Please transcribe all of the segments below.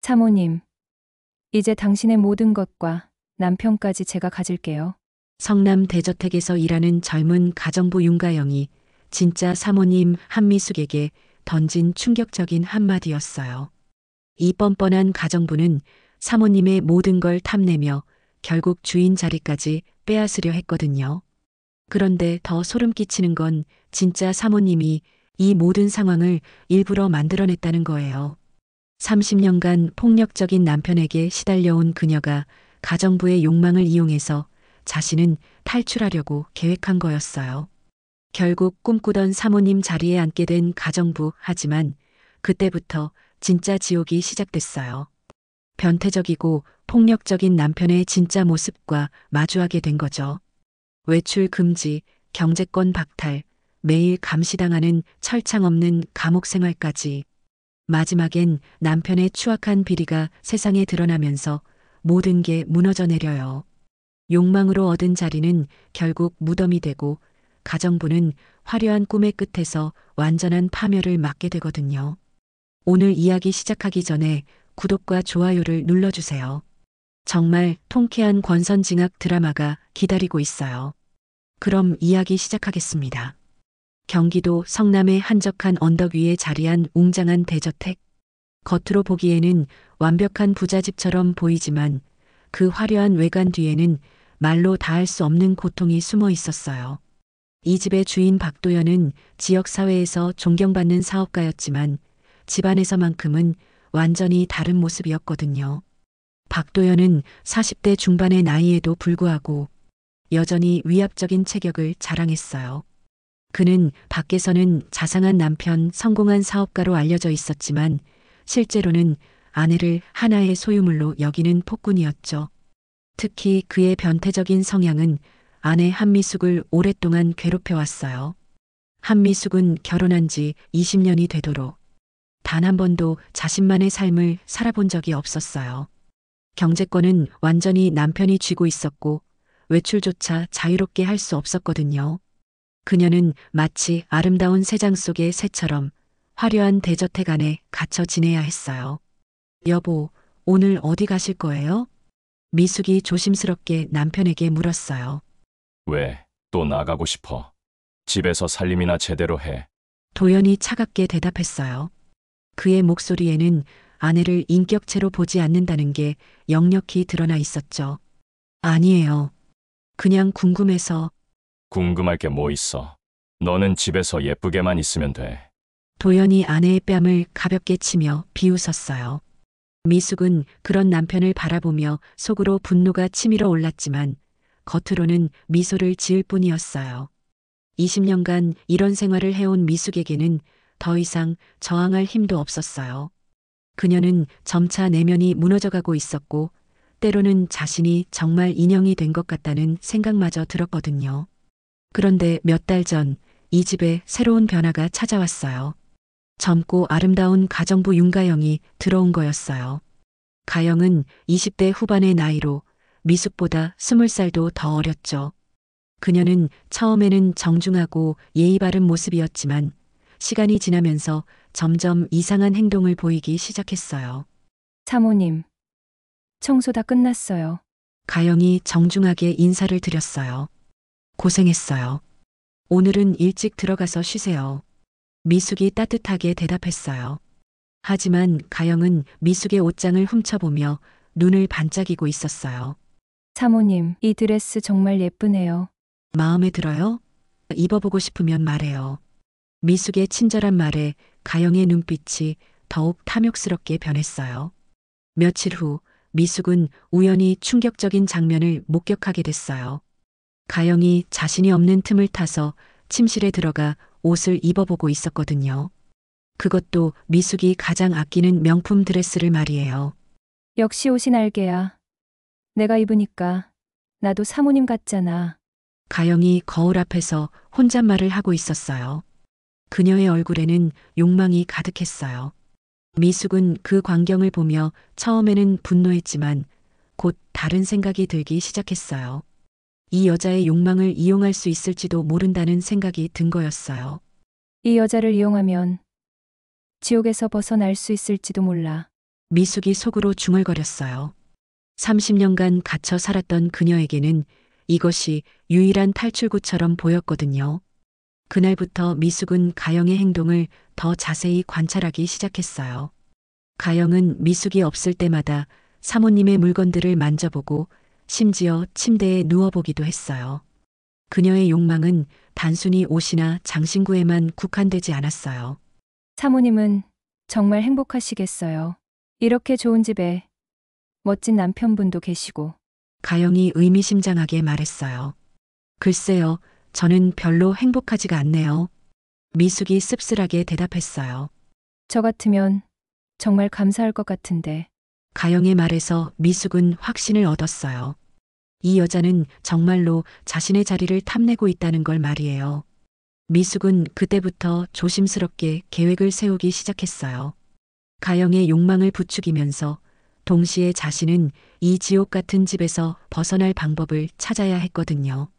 사모님, 이제 당신의 모든 것과 남편까지 제가 가질게요. 성남 대저택에서 일하는 젊은 가정부 윤가영이 진짜 사모님 한미숙에게 던진 충격적인 한마디였어요. 이 뻔뻔한 가정부는 사모님의 모든 걸 탐내며 결국 주인 자리까지 빼앗으려 했거든요. 그런데 더 소름 끼치는 건 진짜 사모님이 이 모든 상황을 일부러 만들어냈다는 거예요. 30년간 폭력적인 남편에게 시달려온 그녀가 가정부의 욕망을 이용해서 자신은 탈출하려고 계획한 거였어요. 결국 꿈꾸던 사모님 자리에 앉게 된 가정부. 하지만 그때부터 진짜 지옥이 시작됐어요. 변태적이고 폭력적인 남편의 진짜 모습과 마주하게 된 거죠. 외출 금지, 경제권 박탈, 매일 감시당하는 철창 없는 감옥 생활까지. 마지막엔 남편의 추악한 비리가 세상에 드러나면서 모든 게 무너져 내려요. 욕망으로 얻은 자리는 결국 무덤이 되고 가정부는 화려한 꿈의 끝에서 완전한 파멸을 맞게 되거든요. 오늘 이야기 시작하기 전에 구독과 좋아요를 눌러주세요. 정말 통쾌한 권선징악 드라마가 기다리고 있어요. 그럼 이야기 시작하겠습니다. 경기도 성남의 한적한 언덕 위에 자리한 웅장한 대저택. 겉으로 보기에는 완벽한 부잣집처럼 보이지만 그 화려한 외관 뒤에는 말로 다할 수 없는 고통이 숨어 있었어요. 이 집의 주인 박도연은 지역사회에서 존경받는 사업가였지만 집안에서만큼은 완전히 다른 모습이었거든요. 박도연은 40대 중반의 나이에도 불구하고 여전히 위압적인 체격을 자랑했어요. 그는 밖에서는 자상한 남편, 성공한 사업가로 알려져 있었지만 실제로는 아내를 하나의 소유물로 여기는 폭군이었죠. 특히 그의 변태적인 성향은 아내 한미숙을 오랫동안 괴롭혀왔어요. 한미숙은 결혼한 지 20년이 되도록 단 한 번도 자신만의 삶을 살아본 적이 없었어요. 경제권은 완전히 남편이 쥐고 있었고 외출조차 자유롭게 할 수 없었거든요. 그녀는 마치 아름다운 새장 속의 새처럼 화려한 대저택 안에 갇혀 지내야 했어요. 여보, 오늘 어디 가실 거예요? 미숙이 조심스럽게 남편에게 물었어요. 왜, 또 나가고 싶어? 집에서 살림이나 제대로 해. 도연이 차갑게 대답했어요. 그의 목소리에는 아내를 인격체로 보지 않는다는 게 역력히 드러나 있었죠. 아니에요. 그냥 궁금해서. 궁금할 게 뭐 있어? 너는 집에서 예쁘게만 있으면 돼. 도연이 아내의 뺨을 가볍게 치며 비웃었어요. 미숙은 그런 남편을 바라보며 속으로 분노가 치밀어 올랐지만 겉으로는 미소를 지을 뿐이었어요. 20년간 이런 생활을 해온 미숙에게는 더 이상 저항할 힘도 없었어요. 그녀는 점차 내면이 무너져가고 있었고 때로는 자신이 정말 인형이 된 것 같다는 생각마저 들었거든요. 그런데 몇 달 전 이 집에 새로운 변화가 찾아왔어요. 젊고 아름다운 가정부 윤가영이 들어온 거였어요. 가영은 20대 후반의 나이로 미숙보다 20살도 더 어렸죠. 그녀는 처음에는 정중하고 예의 바른 모습이었지만 시간이 지나면서 점점 이상한 행동을 보이기 시작했어요. 사모님, 청소 다 끝났어요. 가영이 정중하게 인사를 드렸어요. 고생했어요. 오늘은 일찍 들어가서 쉬세요. 미숙이 따뜻하게 대답했어요. 하지만 가영은 미숙의 옷장을 훔쳐보며 눈을 반짝이고 있었어요. 사모님, 이 드레스 정말 예쁘네요. 마음에 들어요? 입어보고 싶으면 말해요. 미숙의 친절한 말에 가영의 눈빛이 더욱 탐욕스럽게 변했어요. 며칠 후 미숙은 우연히 충격적인 장면을 목격하게 됐어요. 가영이 자신이 없는 틈을 타서 침실에 들어가 옷을 입어보고 있었거든요. 그것도 미숙이 가장 아끼는 명품 드레스를 말이에요. 역시 옷이 날개야. 내가 입으니까 나도 사모님 같잖아. 가영이 거울 앞에서 혼잣말을 하고 있었어요. 그녀의 얼굴에는 욕망이 가득했어요. 미숙은 그 광경을 보며 처음에는 분노했지만 곧 다른 생각이 들기 시작했어요. 이 여자의 욕망을 이용할 수 있을지도 모른다는 생각이 든 거였어요. 이 여자를 이용하면 지옥에서 벗어날 수 있을지도 몰라. 미숙이 속으로 중얼거렸어요. 30년간 갇혀 살았던 그녀에게는 이것이 유일한 탈출구처럼 보였거든요. 그날부터 미숙은 가영의 행동을 더 자세히 관찰하기 시작했어요. 가영은 미숙이 없을 때마다 사모님의 물건들을 만져보고 심지어 침대에 누워보기도 했어요. 그녀의 욕망은 단순히 옷이나 장신구에만 국한되지 않았어요. 사모님은 정말 행복하시겠어요. 이렇게 좋은 집에 멋진 남편분도 계시고. 가영이 의미심장하게 말했어요. 글쎄요, 저는 별로 행복하지가 않네요. 미숙이 씁쓸하게 대답했어요. 저 같으면 정말 감사할 것 같은데. 가영의 말에서 미숙은 확신을 얻었어요. 이 여자는 정말로 자신의 자리를 탐내고 있다는 걸 말이에요. 미숙은 그때부터 조심스럽게 계획을 세우기 시작했어요. 가영의 욕망을 부추기면서 동시에 자신은 이 지옥 같은 집에서 벗어날 방법을 찾아야 했거든요.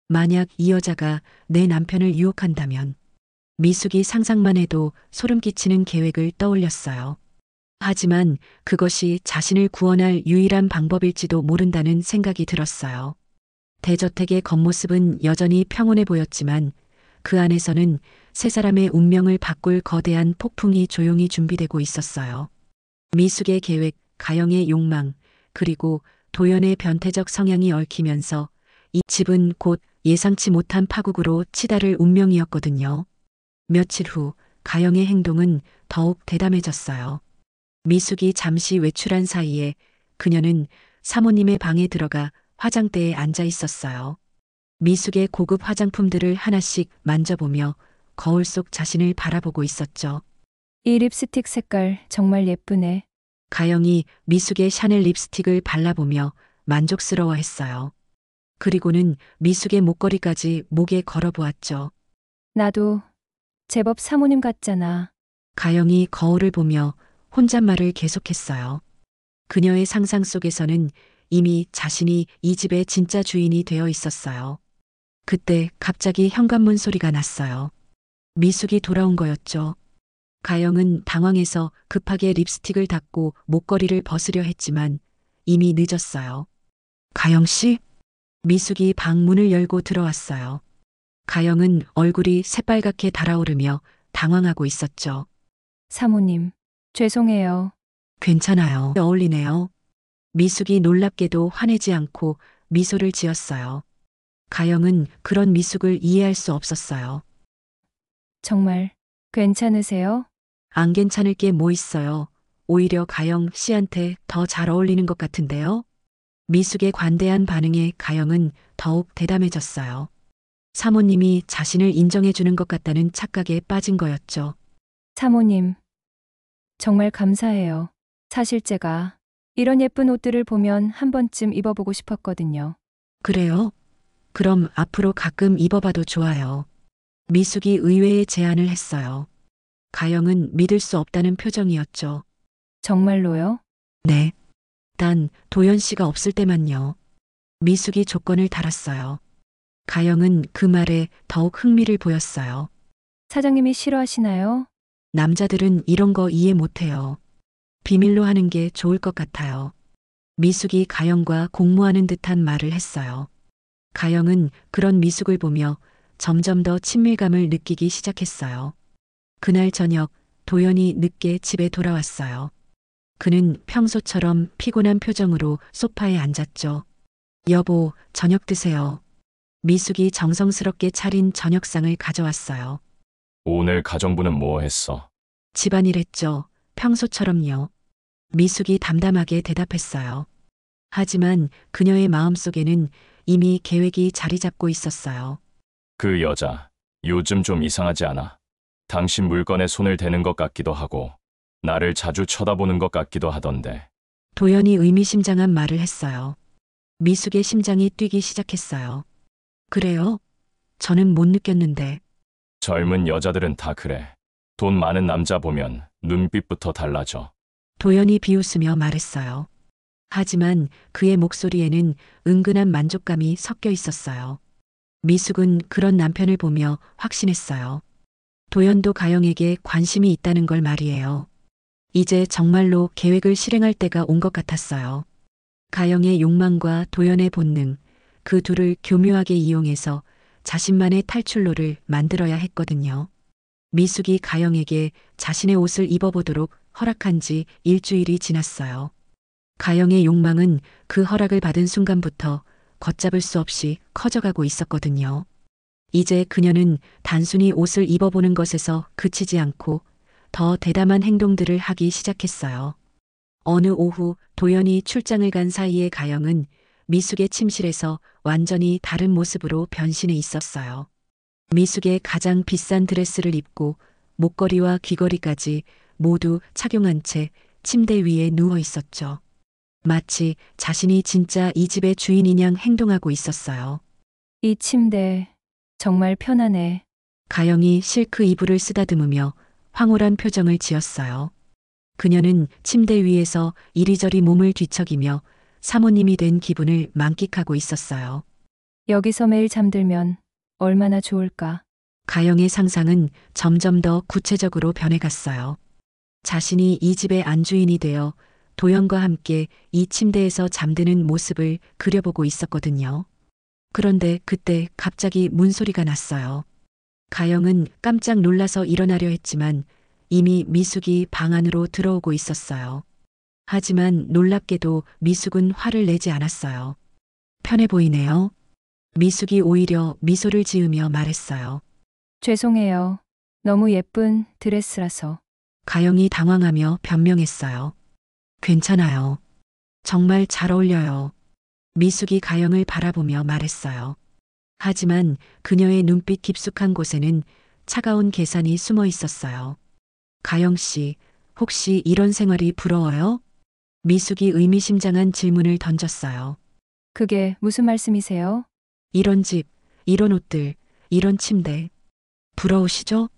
만약 이 여자가 내 남편을 유혹한다면 미숙이 상상만 해도 소름 끼치는 계획을 떠올렸어요. 하지만 그것이 자신을 구원할 유일한 방법일지도 모른다는 생각이 들었어요. 대저택의 겉모습은 여전히 평온해 보였지만 그 안에서는 세 사람의 운명을 바꿀 거대한 폭풍이 조용히 준비되고 있었어요. 미숙의 계획, 가영의 욕망, 그리고 도연의 변태적 성향이 얽히면서 이 집은 곧 예상치 못한 파국으로 치달을 운명이었거든요. 며칠 후 가영의 행동은 더욱 대담해졌어요. 미숙이 잠시 외출한 사이에 그녀는 사모님의 방에 들어가 화장대에 앉아 있었어요. 미숙의 고급 화장품들을 하나씩 만져보며 거울 속 자신을 바라보고 있었죠. 이 립스틱 색깔 정말 예쁘네. 가영이 미숙의 샤넬 립스틱을 발라보며 만족스러워했어요. 그리고는 미숙의 목걸이까지 목에 걸어보았죠. 나도 제법 사모님 같잖아. 가영이 거울을 보며 혼잣말을 계속했어요. 그녀의 상상 속에서는 이미 자신이 이 집의 진짜 주인이 되어 있었어요. 그때 갑자기 현관문 소리가 났어요. 미숙이 돌아온 거였죠. 가영은 당황해서 급하게 립스틱을 닦고 목걸이를 벗으려 했지만 이미 늦었어요. 가영 씨? 미숙이 방 문을 열고 들어왔어요. 가영은 얼굴이 새빨갛게 달아오르며 당황하고 있었죠. 사모님, 죄송해요. 괜찮아요. 어울리네요. 미숙이 놀랍게도 화내지 않고 미소를 지었어요. 가영은 그런 미숙을 이해할 수 없었어요. 정말 괜찮으세요? 안 괜찮을 게 뭐 있어요. 오히려 가영 씨한테 더 잘 어울리는 것 같은데요. 미숙의 관대한 반응에 가영은 더욱 대담해졌어요. 사모님이 자신을 인정해 주는 것 같다는 착각에 빠진 거였죠. 사모님, 정말 감사해요. 사실 제가 이런 예쁜 옷들을 보면 한 번쯤 입어보고 싶었거든요. 그래요? 그럼 앞으로 가끔 입어봐도 좋아요. 미숙이 의외의 제안을 했어요. 가영은 믿을 수 없다는 표정이었죠. 정말로요? 네. 단 도연 씨가 없을 때만요. 미숙이 조건을 달았어요. 가영은 그 말에 더욱 흥미를 보였어요. 사장님이 싫어하시나요? 남자들은 이런 거 이해 못해요. 비밀로 하는 게 좋을 것 같아요. 미숙이 가영과 공모하는 듯한 말을 했어요. 가영은 그런 미숙을 보며 점점 더 친밀감을 느끼기 시작했어요. 그날 저녁 도연이 늦게 집에 돌아왔어요. 그는 평소처럼 피곤한 표정으로 소파에 앉았죠. 여보, 저녁 드세요. 미숙이 정성스럽게 차린 저녁상을 가져왔어요. 오늘 가정부는 뭐 했어? 집안일 했죠. 평소처럼요. 미숙이 담담하게 대답했어요. 하지만 그녀의 마음속에는 이미 계획이 자리 잡고 있었어요. 그 여자, 요즘 좀 이상하지 않아? 당신 물건에 손을 대는 것 같기도 하고, 나를 자주 쳐다보는 것 같기도 하던데. 도연이 의미심장한 말을 했어요. 미숙의 심장이 뛰기 시작했어요. 그래요? 저는 못 느꼈는데. 젊은 여자들은 다 그래. 돈 많은 남자 보면 눈빛부터 달라져. 도연이 비웃으며 말했어요. 하지만 그의 목소리에는 은근한 만족감이 섞여 있었어요. 미숙은 그런 남편을 보며 확신했어요. 도연도 가영에게 관심이 있다는 걸 말이에요. 이제 정말로 계획을 실행할 때가 온 것 같았어요. 가영의 욕망과 도연의 본능, 그 둘을 교묘하게 이용해서 자신만의 탈출로를 만들어야 했거든요. 미숙이 가영에게 자신의 옷을 입어보도록 허락한 지 일주일이 지났어요. 가영의 욕망은 그 허락을 받은 순간부터 걷잡을 수 없이 커져가고 있었거든요. 이제 그녀는 단순히 옷을 입어보는 것에서 그치지 않고 더 대담한 행동들을 하기 시작했어요. 어느 오후 도연이 출장을 간 사이에 가영은 미숙의 침실에서 완전히 다른 모습으로 변신해 있었어요. 미숙의 가장 비싼 드레스를 입고 목걸이와 귀걸이까지 모두 착용한 채 침대 위에 누워 있었죠. 마치 자신이 진짜 이 집의 주인인 양 행동하고 있었어요. 이 침대 정말 편하네. 가영이 실크 이불을 쓰다듬으며 황홀한 표정을 지었어요. 그녀는 침대 위에서 이리저리 몸을 뒤척이며 사모님이 된 기분을 만끽하고 있었어요. 여기서 매일 잠들면 얼마나 좋을까. 가영의 상상은 점점 더 구체적으로 변해갔어요. 자신이 이 집의 안주인이 되어 도연과 함께 이 침대에서 잠드는 모습을 그려보고 있었거든요. 그런데 그때 갑자기 문소리가 났어요. 가영은 깜짝 놀라서 일어나려 했지만 이미 미숙이 방 안으로 들어오고 있었어요. 하지만 놀랍게도 미숙은 화를 내지 않았어요. 편해 보이네요. 미숙이 오히려 미소를 지으며 말했어요. 죄송해요. 너무 예쁜 드레스라서. 가영이 당황하며 변명했어요. 괜찮아요. 정말 잘 어울려요. 미숙이 가영을 바라보며 말했어요. 하지만 그녀의 눈빛 깊숙한 곳에는 차가운 계산이 숨어 있었어요. 가영 씨, 혹시 이런 생활이 부러워요? 미숙이 의미심장한 질문을 던졌어요. 그게 무슨 말씀이세요? 이런 집, 이런 옷들, 이런 침대. 부러우시죠?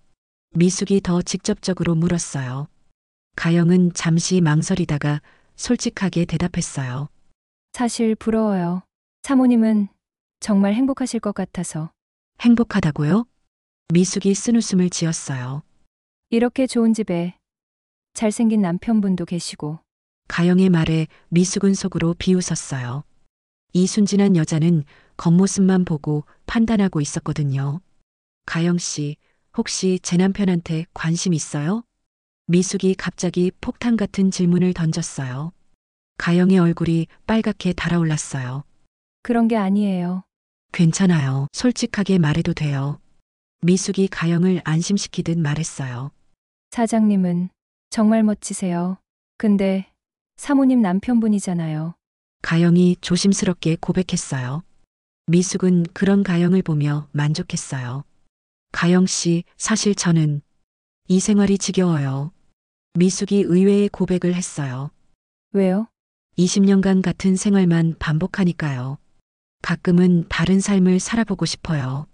미숙이 더 직접적으로 물었어요. 가영은 잠시 망설이다가 솔직하게 대답했어요. 사실 부러워요. 사모님은 정말 행복하실 것 같아서. 행복하다고요? 미숙이 쓴웃음을 지었어요. 이렇게 좋은 집에 잘생긴 남편분도 계시고. 가영의 말에 미숙은 속으로 비웃었어요. 이 순진한 여자는 겉모습만 보고 판단하고 있었거든요. 가영 씨, 혹시 제 남편한테 관심 있어요? 미숙이 갑자기 폭탄 같은 질문을 던졌어요. 가영의 얼굴이 빨갛게 달아올랐어요. 그런 게 아니에요. 괜찮아요. 솔직하게 말해도 돼요. 미숙이 가영을 안심시키듯 말했어요. 사장님은 정말 멋지세요. 근데 사모님 남편분이잖아요. 가영이 조심스럽게 고백했어요. 미숙은 그런 가영을 보며 만족했어요. 가영 씨, 사실 저는 이 생활이 지겨워요. 미숙이 의외의 고백을 했어요. 왜요? 20년간 같은 생활만 반복하니까요. 가끔은 다른 삶을 살아보고 싶어요.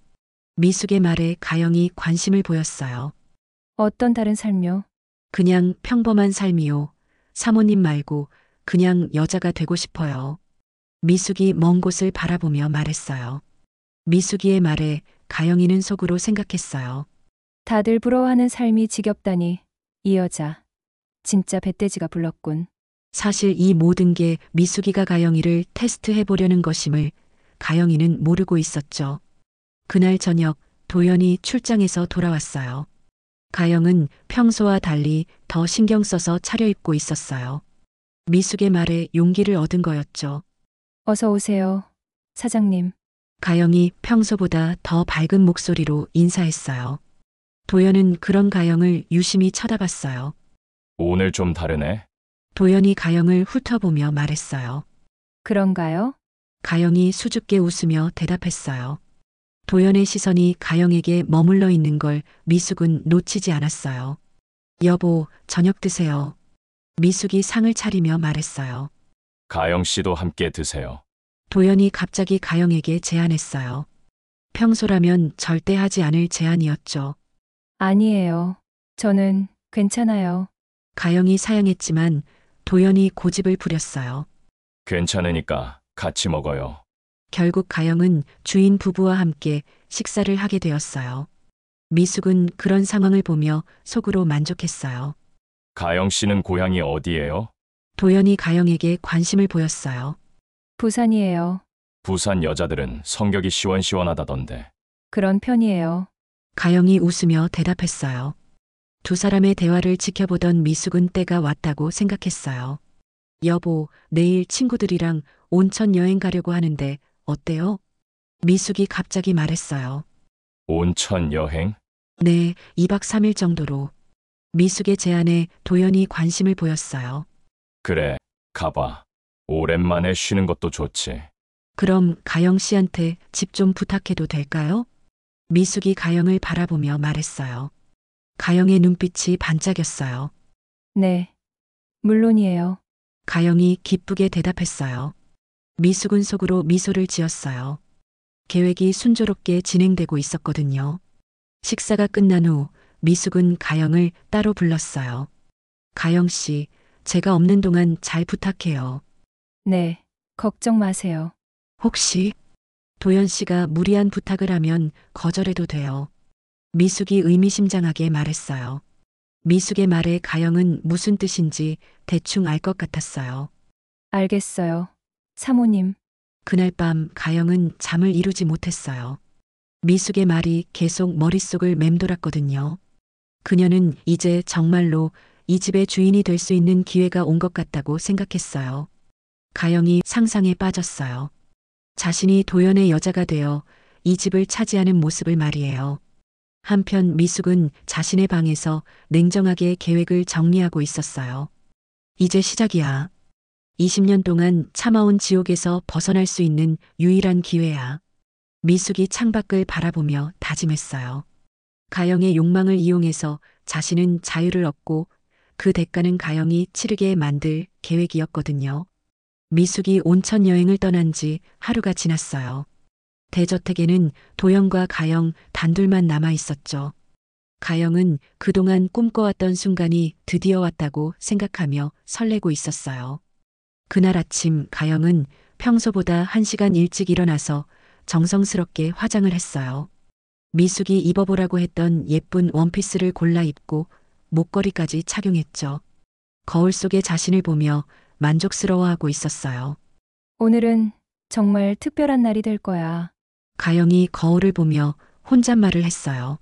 미숙의 말에 가영이 관심을 보였어요. 어떤 다른 삶요? 그냥 평범한 삶이요. 사모님 말고 그냥 여자가 되고 싶어요. 미숙이 먼 곳을 바라보며 말했어요. 미숙이의 말에 가영이는 속으로 생각했어요. 다들 부러워하는 삶이 지겹다니. 이 여자 진짜 배돼지가 불렀군. 사실 이 모든 게 미숙이가 가영이를 테스트해보려는 것임을 가영이는 모르고 있었죠. 그날 저녁 도연이 출장에서 돌아왔어요. 가영은 평소와 달리 더 신경 써서 차려입고 있었어요. 미숙의 말에 용기를 얻은 거였죠. 어서 오세요. 사장님. 가영이 평소보다 더 밝은 목소리로 인사했어요. 도연은 그런 가영을 유심히 쳐다봤어요. 오늘 좀 다르네. 도연이 가영을 훑어보며 말했어요. 그런가요? 가영이 수줍게 웃으며 대답했어요. 도연의 시선이 가영에게 머물러 있는 걸 미숙은 놓치지 않았어요. 여보, 저녁 드세요. 미숙이 상을 차리며 말했어요. 가영 씨도 함께 드세요. 도연이 갑자기 가영에게 제안했어요. 평소라면 절대 하지 않을 제안이었죠. 아니에요. 저는 괜찮아요. 가영이 사양했지만 도연이 고집을 부렸어요. 괜찮으니까 같이 먹어요. 결국 가영은 주인 부부와 함께 식사를 하게 되었어요. 미숙은 그런 상황을 보며 속으로 만족했어요. 가영 씨는 고향이 어디예요? 도연이 가영에게 관심을 보였어요. 부산이에요. 부산 여자들은 성격이 시원시원하다던데. 그런 편이에요. 가영이 웃으며 대답했어요. 두 사람의 대화를 지켜보던 미숙은 때가 왔다고 생각했어요. 여보, 내일 친구들이랑 온천 여행 가려고 하는데 어때요? 미숙이 갑자기 말했어요. 온천 여행? 네, 2박 3일 정도로. 미숙의 제안에 도연이 관심을 보였어요. 그래, 가봐. 오랜만에 쉬는 것도 좋지. 그럼 가영 씨한테 집 좀 부탁해도 될까요? 미숙이 가영을 바라보며 말했어요. 가영의 눈빛이 반짝였어요. 네. 물론이에요. 가영이 기쁘게 대답했어요. 미숙은 속으로 미소를 지었어요. 계획이 순조롭게 진행되고 있었거든요. 식사가 끝난 후 미숙은 가영을 따로 불렀어요. 가영 씨, 제가 없는 동안 잘 부탁해요. 네. 걱정 마세요. 혹시 도연 씨가 무리한 부탁을 하면 거절해도 돼요. 미숙이 의미심장하게 말했어요. 미숙의 말에 가영은 무슨 뜻인지 대충 알 것 같았어요. 알겠어요. 사모님. 그날 밤 가영은 잠을 이루지 못했어요. 미숙의 말이 계속 머릿속을 맴돌았거든요. 그녀는 이제 정말로 이 집의 주인이 될 수 있는 기회가 온 것 같다고 생각했어요. 가영이 상상에 빠졌어요. 자신이 도연의 여자가 되어 이 집을 차지하는 모습을 말이에요. 한편 미숙은 자신의 방에서 냉정하게 계획을 정리하고 있었어요. 이제 시작이야. 20년 동안 참아온 지옥에서 벗어날 수 있는 유일한 기회야. 미숙이 창밖을 바라보며 다짐했어요. 가영의 욕망을 이용해서 자신은 자유를 얻고 그 대가는 가영이 치르게 만들 계획이었거든요. 미숙이 온천 여행을 떠난 지 하루가 지났어요. 대저택에는 도영과 가영 단둘만 남아 있었죠. 가영은 그동안 꿈꿔왔던 순간이 드디어 왔다고 생각하며 설레고 있었어요. 그날 아침 가영은 평소보다 1시간 일찍 일어나서 정성스럽게 화장을 했어요. 미숙이 입어보라고 했던 예쁜 원피스를 골라 입고 목걸이까지 착용했죠. 거울 속에 자신을 보며 만족스러워하고 있었어요. 오늘은 정말 특별한 날이 될 거야. 가영이 거울을 보며 혼잣말을 했어요.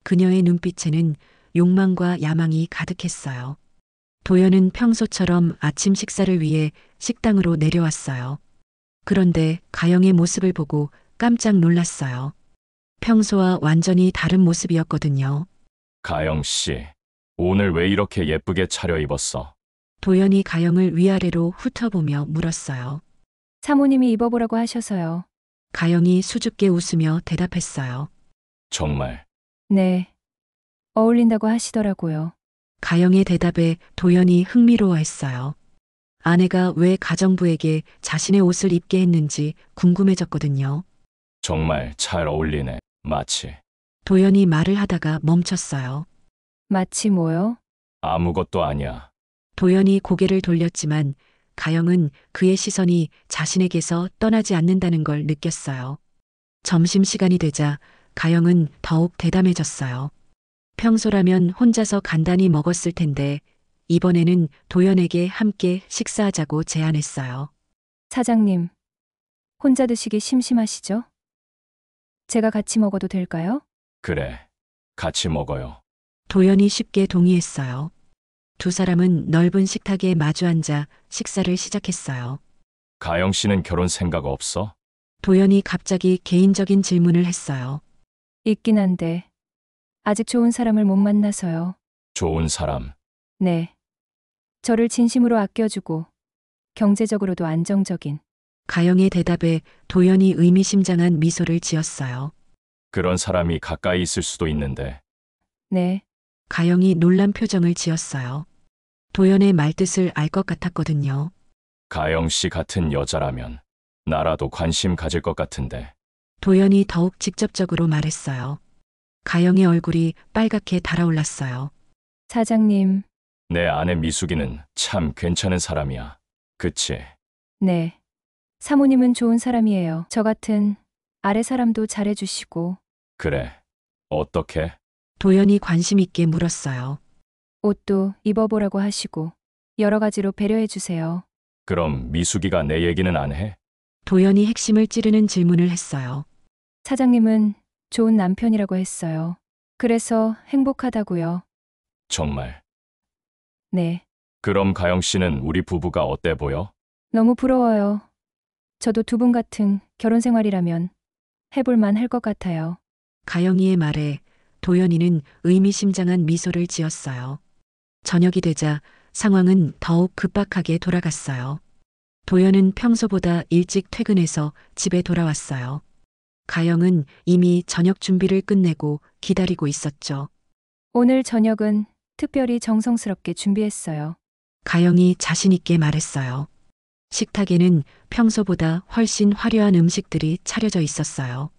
그녀의 눈빛에는 욕망과 야망이 가득했어요. 도연은 평소처럼 아침 식사를 위해 식당으로 내려왔어요. 그런데 가영의 모습을 보고 깜짝 놀랐어요. 평소와 완전히 다른 모습이었거든요. 가영 씨, 오늘 왜 이렇게 예쁘게 차려입었어? 도연이 가영을 위아래로 훑어보며 물었어요. 사모님이 입어보라고 하셔서요. 가영이 수줍게 웃으며 대답했어요. 정말. 네. 어울린다고 하시더라고요. 가영의 대답에 도연이 흥미로워했어요. 아내가 왜 가정부에게 자신의 옷을 입게 했는지 궁금해졌거든요. 정말 잘 어울리네. 마치 도연이 말을 하다가 멈췄어요. 마치 뭐요? 아무것도 아니야. 도연이 고개를 돌렸지만 가영은 그의 시선이 자신에게서 떠나지 않는다는 걸 느꼈어요. 점심시간이 되자 가영은 더욱 대담해졌어요. 평소라면 혼자서 간단히 먹었을 텐데 이번에는 도연에게 함께 식사하자고 제안했어요. 사장님. 혼자 드시기 심심하시죠? 제가 같이 먹어도 될까요? 그래. 같이 먹어요. 도연이 쉽게 동의했어요. 두 사람은 넓은 식탁에 마주 앉아 식사를 시작했어요. 가영 씨는 결혼 생각 없어? 도연이 갑자기 개인적인 질문을 했어요. 있긴 한데 아직 좋은 사람을 못 만나서요. 좋은 사람. 네. 저를 진심으로 아껴주고 경제적으로도 안정적인. 가영의 대답에 도연이 의미심장한 미소를 지었어요. 그런 사람이 가까이 있을 수도 있는데. 네. 가영이 놀란 표정을 지었어요. 도연의 말뜻을 알 것 같았거든요. 가영 씨 같은 여자라면 나라도 관심 가질 것 같은데. 도연이 더욱 직접적으로 말했어요. 가영의 얼굴이 빨갛게 달아올랐어요. 사장님. 내 아내 미숙이는 참 괜찮은 사람이야. 그치? 네. 사모님은 좋은 사람이에요. 저 같은 아래 사람도 잘해주시고. 그래. 어떻게? 도연이 관심 있게 물었어요. 옷도 입어보라고 하시고 여러 가지로 배려해 주세요. 그럼 미숙이가 내 얘기는 안 해? 도연이 핵심을 찌르는 질문을 했어요. 사장님은 좋은 남편이라고 했어요. 그래서 행복하다고요. 정말. 네. 그럼 가영 씨는 우리 부부가 어때 보여? 너무 부러워요. 저도 두 분 같은 결혼 생활이라면 해볼만 할 것 같아요. 가영이의 말에 도연이는 의미심장한 미소를 지었어요. 저녁이 되자 상황은 더욱 급박하게 돌아갔어요. 도연은 평소보다 일찍 퇴근해서 집에 돌아왔어요. 가영은 이미 저녁 준비를 끝내고 기다리고 있었죠. 오늘 저녁은 특별히 정성스럽게 준비했어요. 가영이 자신있게 말했어요. 식탁에는 평소보다 훨씬 화려한 음식들이 차려져 있었어요.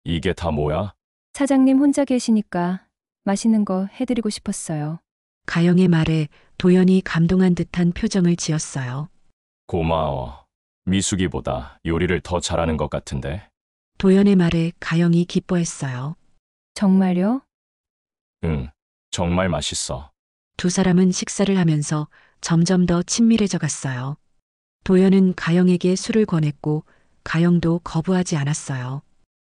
이게 다 뭐야? 사장님 혼자 계시니까 맛있는 거 해드리고 싶었어요. 가영의 말에 도연이 감동한 듯한 표정을 지었어요. 고마워. 미숙이보다 요리를 더 잘하는 것 같은데. 도연의 말에 가영이 기뻐했어요. 정말요? 응, 정말 맛있어. 두 사람은 식사를 하면서 점점 더 친밀해져 갔어요. 도연은 가영에게 술을 권했고 가영도 거부하지 않았어요.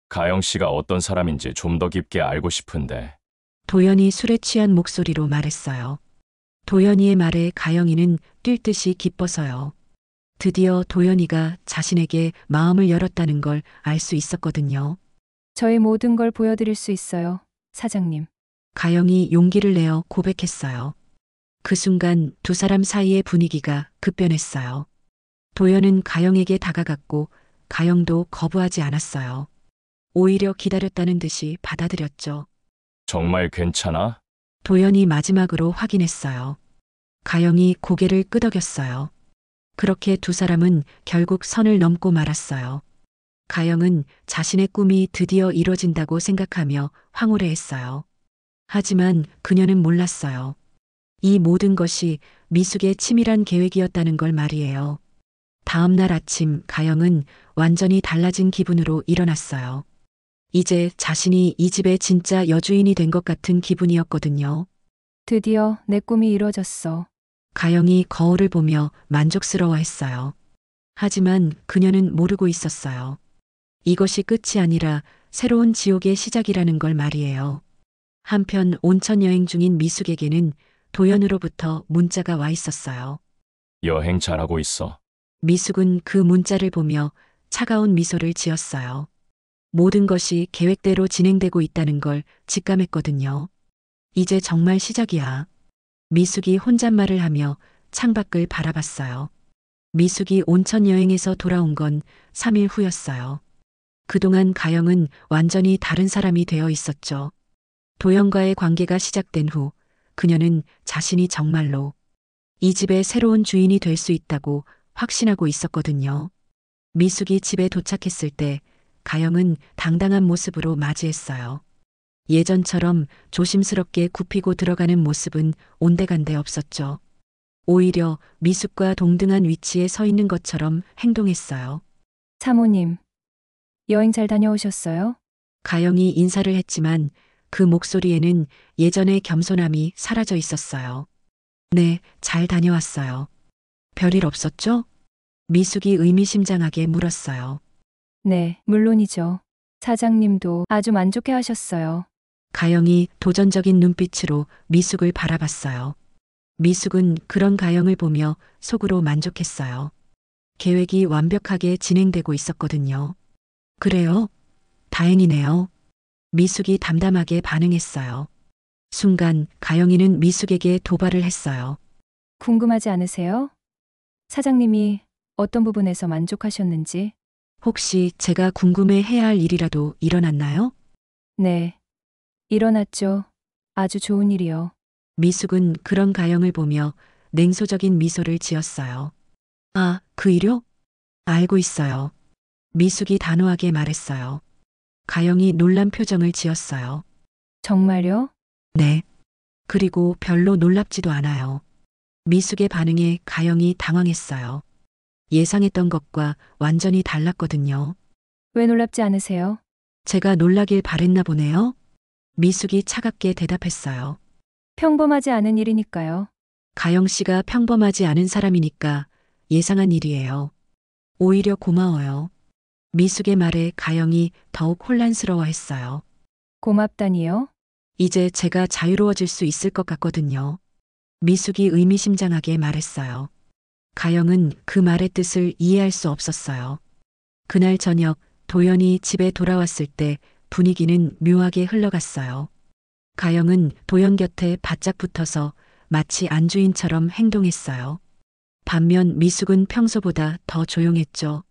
가영 씨가 어떤 사람인지 좀 더 깊게 알고 싶은데. 도연이 술에 취한 목소리로 말했어요. 도연이의 말에 가영이는 뛸 듯이 기뻐서요. 드디어 도연이가 자신에게 마음을 열었다는 걸 알 수 있었거든요. 저의 모든 걸 보여드릴 수 있어요, 사장님. 가영이 용기를 내어 고백했어요. 그 순간 두 사람 사이의 분위기가 급변했어요. 도연은 가영에게 다가갔고 가영도 거부하지 않았어요. 오히려 기다렸다는 듯이 받아들였죠. 정말 괜찮아? 도연이 마지막으로 확인했어요. 가영이 고개를 끄덕였어요. 그렇게 두 사람은 결국 선을 넘고 말았어요. 가영은 자신의 꿈이 드디어 이뤄진다고 생각하며 황홀해했어요. 하지만 그녀는 몰랐어요. 이 모든 것이 미숙의 치밀한 계획이었다는 걸 말이에요. 다음 날 아침 가영은 완전히 달라진 기분으로 일어났어요. 이제 자신이 이 집의 진짜 여주인이 된 것 같은 기분이었거든요. 드디어 내 꿈이 이루어졌어. 가영이 거울을 보며 만족스러워했어요. 하지만 그녀는 모르고 있었어요. 이것이 끝이 아니라 새로운 지옥의 시작이라는 걸 말이에요. 한편 온천 여행 중인 미숙에게는 도연으로부터 문자가 와 있었어요. 여행 잘하고 있어. 미숙은 그 문자를 보며 차가운 미소를 지었어요. 모든 것이 계획대로 진행되고 있다는 걸 직감했거든요. 이제 정말 시작이야. 미숙이 혼잣말을 하며 창밖을 바라봤어요. 미숙이 온천 여행에서 돌아온 건 3일 후였어요. 그동안 가영은 완전히 다른 사람이 되어 있었죠. 도연과의 관계가 시작된 후 그녀는 자신이 정말로 이 집의 새로운 주인이 될 수 있다고 확신하고 있었거든요. 미숙이 집에 도착했을 때 가영은 당당한 모습으로 맞이했어요. 예전처럼 조심스럽게 굽히고 들어가는 모습은 온데간데 없었죠. 오히려 미숙과 동등한 위치에 서 있는 것처럼 행동했어요. 사모님, 여행 잘 다녀오셨어요? 가영이 인사를 했지만 그 목소리에는 예전의 겸손함이 사라져 있었어요. 네, 잘 다녀왔어요. 별일 없었죠? 미숙이 의미심장하게 물었어요. 네, 물론이죠. 사장님도 아주 만족해 하셨어요. 가영이 도전적인 눈빛으로 미숙을 바라봤어요. 미숙은 그런 가영을 보며 속으로 만족했어요. 계획이 완벽하게 진행되고 있었거든요. 그래요? 다행이네요. 미숙이 담담하게 반응했어요. 순간 가영이는 미숙에게 도발을 했어요. 궁금하지 않으세요? 사장님이 어떤 부분에서 만족하셨는지? 혹시 제가 궁금해 해야 할 일이라도 일어났나요? 네. 일어났죠. 아주 좋은 일이요. 미숙은 그런 가영을 보며 냉소적인 미소를 지었어요. 아, 그 일요? 알고 있어요. 미숙이 단호하게 말했어요. 가영이 놀란 표정을 지었어요. 정말요? 네. 그리고 별로 놀랍지도 않아요. 미숙의 반응에 가영이 당황했어요. 예상했던 것과 완전히 달랐거든요. 왜 놀랍지 않으세요? 제가 놀라길 바랬나 보네요. 미숙이 차갑게 대답했어요. 평범하지 않은 일이니까요. 가영 씨가 평범하지 않은 사람이니까 예상한 일이에요. 오히려 고마워요. 미숙의 말에 가영이 더욱 혼란스러워했어요. 고맙다니요? 이제 제가 자유로워질 수 있을 것 같거든요. 미숙이 의미심장하게 말했어요. 가영은 그 말의 뜻을 이해할 수 없었어요. 그날 저녁 도연이 집에 돌아왔을 때 분위기는 묘하게 흘러갔어요. 가영은 도연 곁에 바짝 붙어서 마치 안주인처럼 행동했어요. 반면 미숙은 평소보다 더 조용했죠.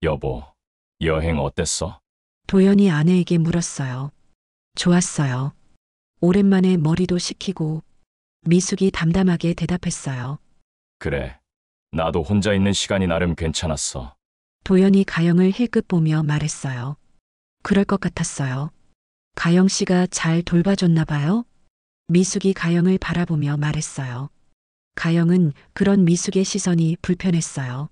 여보, 여행 어땠어? 도연이 아내에게 물었어요. 좋았어요. 오랜만에 머리도 식히고 미숙이 담담하게 대답했어요. 그래. 나도 혼자 있는 시간이 나름 괜찮았어. 도연이 가영을 힐끗 보며 말했어요. 그럴 것 같았어요. 가영 씨가 잘 돌봐줬나 봐요? 미숙이 가영을 바라보며 말했어요. 가영은 그런 미숙의 시선이 불편했어요.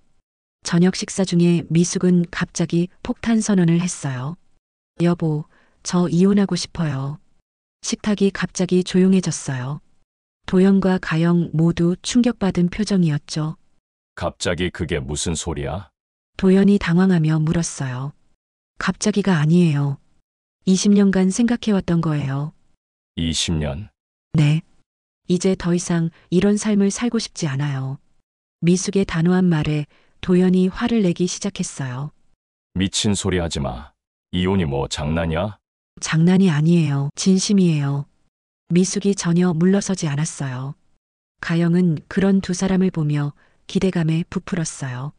저녁 식사 중에 미숙은 갑자기 폭탄 선언을 했어요. 여보, 저 이혼하고 싶어요. 식탁이 갑자기 조용해졌어요. 도연과 가영 모두 충격받은 표정이었죠. 갑자기 그게 무슨 소리야? 도연이 당황하며 물었어요. 갑자기가 아니에요. 20년간 생각해왔던 거예요. 20년. 네. 이제 더 이상 이런 삶을 살고 싶지 않아요. 미숙의 단호한 말에 도연이 화를 내기 시작했어요. 미친 소리 하지 마. 이혼이 뭐 장난이야? 장난이 아니에요. 진심이에요. 미숙이 전혀 물러서지 않았어요. 가영은 그런 두 사람을 보며 기대감에 부풀었어요.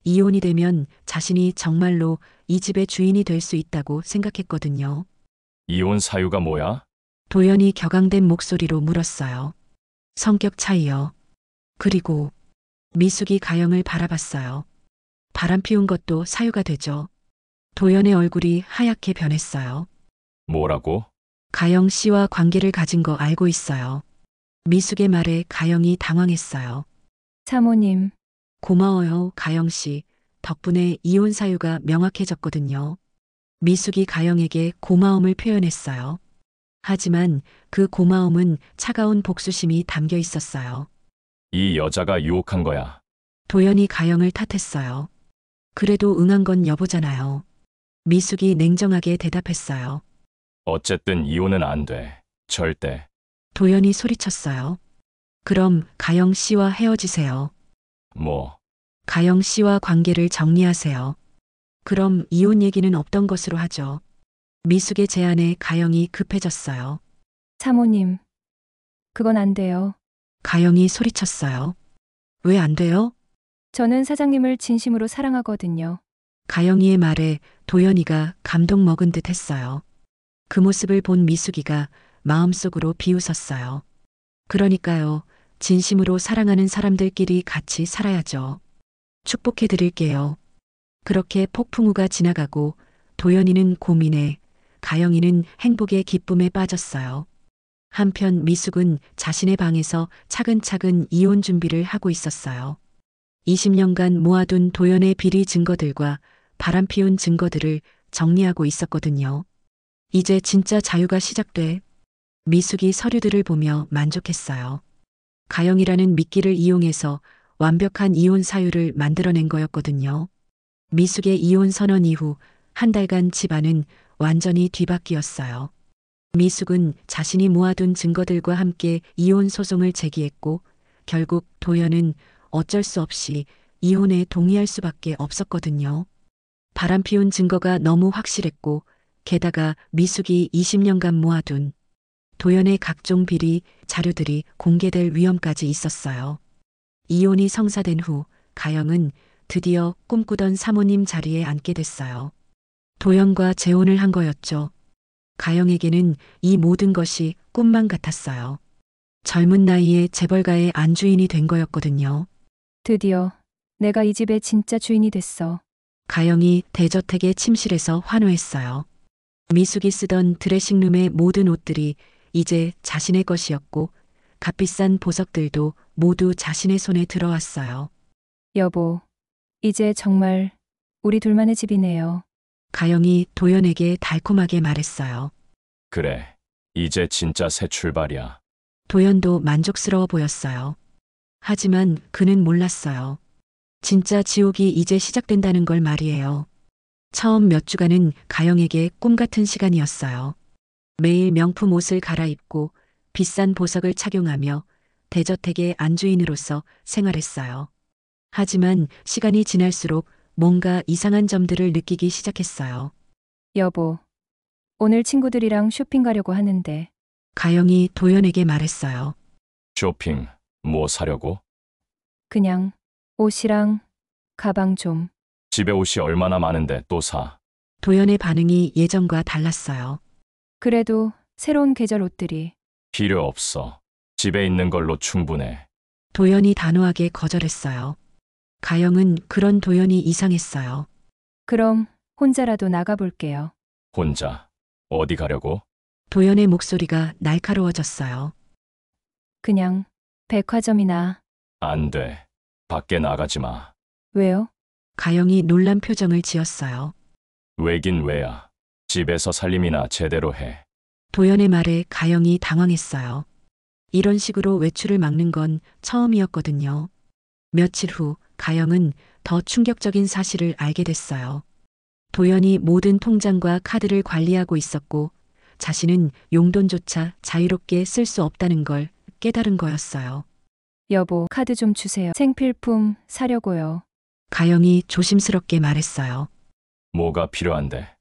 이혼이 되면 자신이 정말로 이 집의 주인이 될 수 있다고 생각했거든요. 이혼 사유가 뭐야? 도연이 격앙된 목소리로 물었어요. 성격 차이요. 그리고 미숙이 가영을 바라봤어요. 바람 피운 것도 사유가 되죠. 도연의 얼굴이 하얗게 변했어요. 뭐라고? 가영 씨와 관계를 가진 거 알고 있어요. 미숙의 말에 가영이 당황했어요. 사모님, 고마워요, 가영 씨. 덕분에 이혼 사유가 명확해졌거든요. 미숙이 가영에게 고마움을 표현했어요. 하지만 그 고마움은 차가운 복수심이 담겨 있었어요. 이 여자가 유혹한 거야. 도연이 가영을 탓했어요. 그래도 응한 건 여보잖아요. 미숙이 냉정하게 대답했어요. 어쨌든 이혼은 안 돼. 절대. 도연이 소리쳤어요. 그럼 가영 씨와 헤어지세요. 뭐, 가영 씨와 관계를 정리하세요. 그럼 이혼 얘기는 없던 것으로 하죠. 미숙의 제안에 가영이 급해졌어요. 사모님. 그건 안 돼요. 가영이 소리쳤어요. 왜 안 돼요? 저는 사장님을 진심으로 사랑하거든요. 가영이의 말에 도연이가 감동 먹은 듯 했어요. 그 모습을 본 미숙이가 마음속으로 비웃었어요. 그러니까요. 진심으로 사랑하는 사람들끼리 같이 살아야죠. 축복해 드릴게요. 그렇게 폭풍우가 지나가고 도연이는 고민에, 가영이는 행복의 기쁨에 빠졌어요. 한편 미숙은 자신의 방에서 차근차근 이혼 준비를 하고 있었어요. 20년간 모아둔 도연의 비리 증거들과 바람 피운 증거들을 정리하고 있었거든요. 이제 진짜 자유가 시작돼. 미숙이 서류들을 보며 만족했어요. 가영이라는 미끼를 이용해서 완벽한 이혼 사유를 만들어낸 거였거든요. 미숙의 이혼 선언 이후 한 달간 집안은 완전히 뒤바뀌었어요. 미숙은 자신이 모아둔 증거들과 함께 이혼 소송을 제기했고 결국 도연은 어쩔 수 없이 이혼에 동의할 수밖에 없었거든요. 바람 피운 증거가 너무 확실했고 게다가 미숙이 20년간 모아둔 도연의 각종 비리 자료들이 공개될 위험까지 있었어요. 이혼이 성사된 후 가영은 드디어 꿈꾸던 사모님 자리에 앉게 됐어요. 도연과 재혼을 한 거였죠. 가영에게는 이 모든 것이 꿈만 같았어요. 젊은 나이에 재벌가의 안주인이 된 거였거든요. 드디어 내가 이 집의 진짜 주인이 됐어. 가영이 대저택의 침실에서 환호했어요. 미숙이 쓰던 드레싱룸의 모든 옷들이 이제 자신의 것이었고 값비싼 보석들도 모두 자신의 손에 들어왔어요. 여보, 이제 정말 우리 둘만의 집이네요. 가영이 도연에게 달콤하게 말했어요. 그래. 이제 진짜 새 출발이야. 도연도 만족스러워 보였어요. 하지만 그는 몰랐어요. 진짜 지옥이 이제 시작된다는 걸 말이에요. 처음 몇 주간은 가영에게 꿈 같은 시간이었어요. 매일 명품 옷을 갈아입고 비싼 보석을 착용하며 대저택의 안주인으로서 생활했어요. 하지만 시간이 지날수록 뭔가 이상한 점들을 느끼기 시작했어요. 여보, 오늘 친구들이랑 쇼핑 가려고 하는데 가영이 도연에게 말했어요. 쇼핑, 뭐 사려고? 그냥 옷이랑 가방 좀. 집에 옷이 얼마나 많은데 또 사. 도연의 반응이 예전과 달랐어요. 그래도 새로운 계절 옷들이. 필요 없어. 집에 있는 걸로 충분해. 도연이 단호하게 거절했어요. 가영은 그런 도연이 이상했어요. 그럼 혼자라도 나가볼게요. 혼자. 어디 가려고? 도연의 목소리가 날카로워졌어요. 그냥 백화점이나. 안 돼. 밖에 나가지 마. 왜요? 가영이 놀란 표정을 지었어요. 왜긴 왜야. 집에서 살림이나 제대로 해. 도연의 말에 가영이 당황했어요. 이런 식으로 외출을 막는 건 처음이었거든요. 며칠 후 가영은 더 충격적인 사실을 알게 됐어요. 도연이 모든 통장과 카드를 관리하고 있었고 자신은 용돈조차 자유롭게 쓸 수 없다는 걸 깨달은 거였어요. 여보, 카드 좀 주세요. 생필품 사려고요. 가영이 조심스럽게 말했어요. 뭐가 필요한데?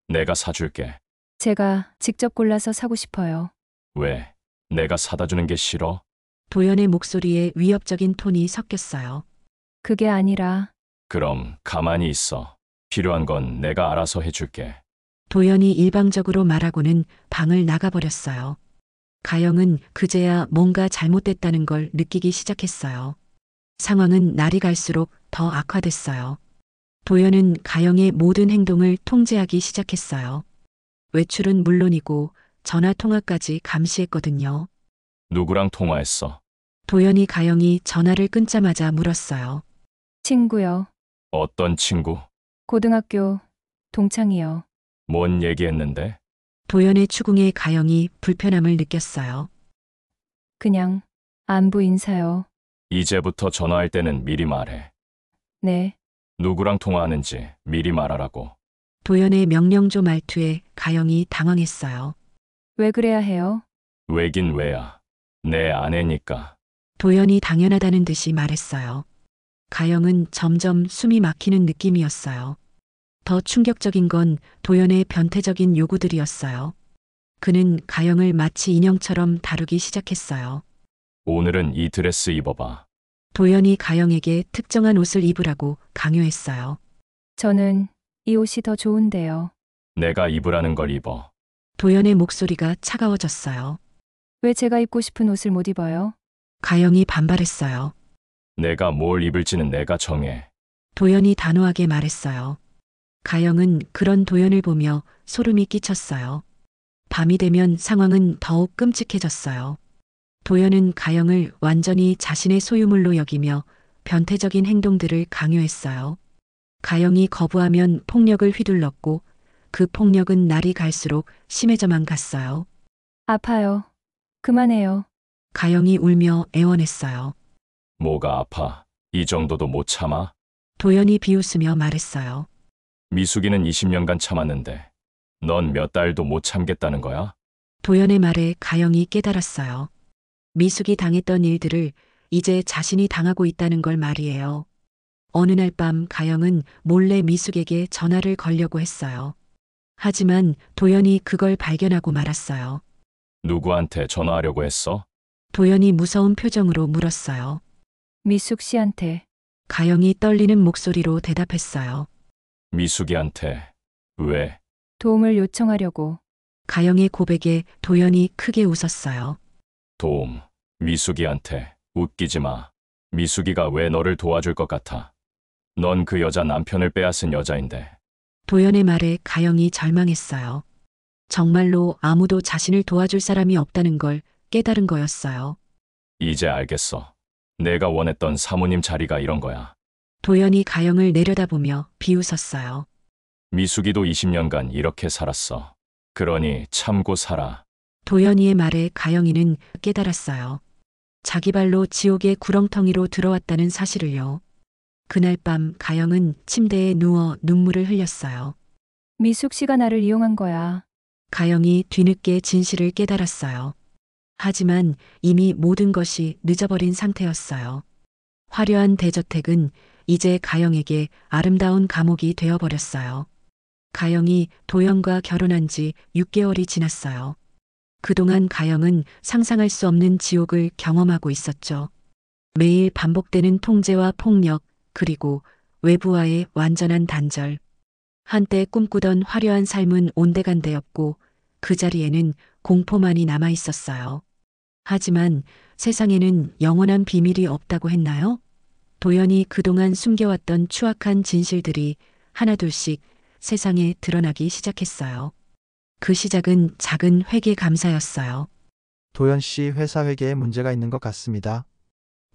내가 사줄게. 제가 직접 골라서 사고 싶어요. 왜? 내가 사다 주는 게 싫어? 도연의 목소리에 위협적인 톤이 섞였어요. 그게 아니라 그럼 가만히 있어. 필요한 건 내가 알아서 해줄게. 도연이 일방적으로 말하고는 방을 나가버렸어요. 가영은 그제야 뭔가 잘못됐다는 걸 느끼기 시작했어요. 상황은 날이 갈수록 더 악화됐어요. 도연은 가영의 모든 행동을 통제하기 시작했어요. 외출은 물론이고 전화 통화까지 감시했거든요. 누구랑 통화했어? 도연이 가영이 전화를 끊자마자 물었어요. 친구요. 어떤 친구? 고등학교 동창이요. 뭔 얘기했는데? 도연의 추궁에 가영이 불편함을 느꼈어요. 그냥 안부 인사요. 이제부터 전화할 때는 미리 말해. 네. 누구랑 통화하는지 미리 말하라고. 도연의 명령조 말투에 가영이 당황했어요. 왜 그래야 해요? 왜긴 왜야. 내 아내니까. 도연이 당연하다는 듯이 말했어요. 가영은 점점 숨이 막히는 느낌이었어요. 더 충격적인 건 도연의 변태적인 요구들이었어요. 그는 가영을 마치 인형처럼 다루기 시작했어요. 오늘은 이 드레스 입어봐. 도연이 가영에게 특정한 옷을 입으라고 강요했어요. 저는 이 옷이 더 좋은데요. 내가 입으라는 걸 입어. 도연의 목소리가 차가워졌어요. 왜 제가 입고 싶은 옷을 못 입어요? 가영이 반발했어요. 내가 뭘 입을지는 내가 정해. 도연이 단호하게 말했어요. 가영은 그런 도연을 보며 소름이 끼쳤어요. 밤이 되면 상황은 더욱 끔찍해졌어요. 도연은 가영을 완전히 자신의 소유물로 여기며 변태적인 행동들을 강요했어요. 가영이 거부하면 폭력을 휘둘렀고 그 폭력은 날이 갈수록 심해져만 갔어요. 아파요. 그만해요. 가영이 울며 애원했어요. 뭐가 아파? 이 정도도 못 참아? 도연이 비웃으며 말했어요. 미숙이는 20년간 참았는데 넌 몇 달도 못 참겠다는 거야? 도연의 말에 가영이 깨달았어요. 미숙이 당했던 일들을 이제 자신이 당하고 있다는 걸 말이에요. 어느 날 밤 가영은 몰래 미숙에게 전화를 걸려고 했어요. 하지만 도연이 그걸 발견하고 말았어요. 누구한테 전화하려고 했어? 도연이 무서운 표정으로 물었어요. 미숙 씨한테. 가영이 떨리는 목소리로 대답했어요. 미숙이한테. 왜? 도움을 요청하려고. 가영의 고백에 도연이 크게 웃었어요. 도움. 미숙이한테. 웃기지 마. 미숙이가 왜 너를 도와줄 것 같아? 넌 그 여자 남편을 빼앗은 여자인데. 도연의 말에 가영이 절망했어요. 정말로 아무도 자신을 도와줄 사람이 없다는 걸 깨달은 거였어요. 이제 알겠어. 내가 원했던 사모님 자리가 이런 거야. 도연이 가영을 내려다보며 비웃었어요. 미숙이도 20년간 이렇게 살았어. 그러니 참고 살아. 도연이의 말에 가영이는 깨달았어요. 자기 발로 지옥의 구렁텅이로 들어왔다는 사실을요. 그날 밤 가영은 침대에 누워 눈물을 흘렸어요. 미숙 씨가 나를 이용한 거야. 가영이 뒤늦게 진실을 깨달았어요. 하지만 이미 모든 것이 늦어버린 상태였어요. 화려한 대저택은 이제 가영에게 아름다운 감옥이 되어버렸어요. 가영이 도연과 결혼한 지 6개월이 지났어요. 그동안 가영은 상상할 수 없는 지옥을 경험하고 있었죠. 매일 반복되는 통제와 폭력, 그리고 외부와의 완전한 단절. 한때 꿈꾸던 화려한 삶은 온데간데였고 그 자리에는 공포만이 남아 있었어요. 하지만 세상에는 영원한 비밀이 없다고 했나요? 도연이 그동안 숨겨왔던 추악한 진실들이 하나둘씩 세상에 드러나기 시작했어요. 그 시작은 작은 회계 감사였어요. 도연 씨 회사 회계에 문제가 있는 것 같습니다.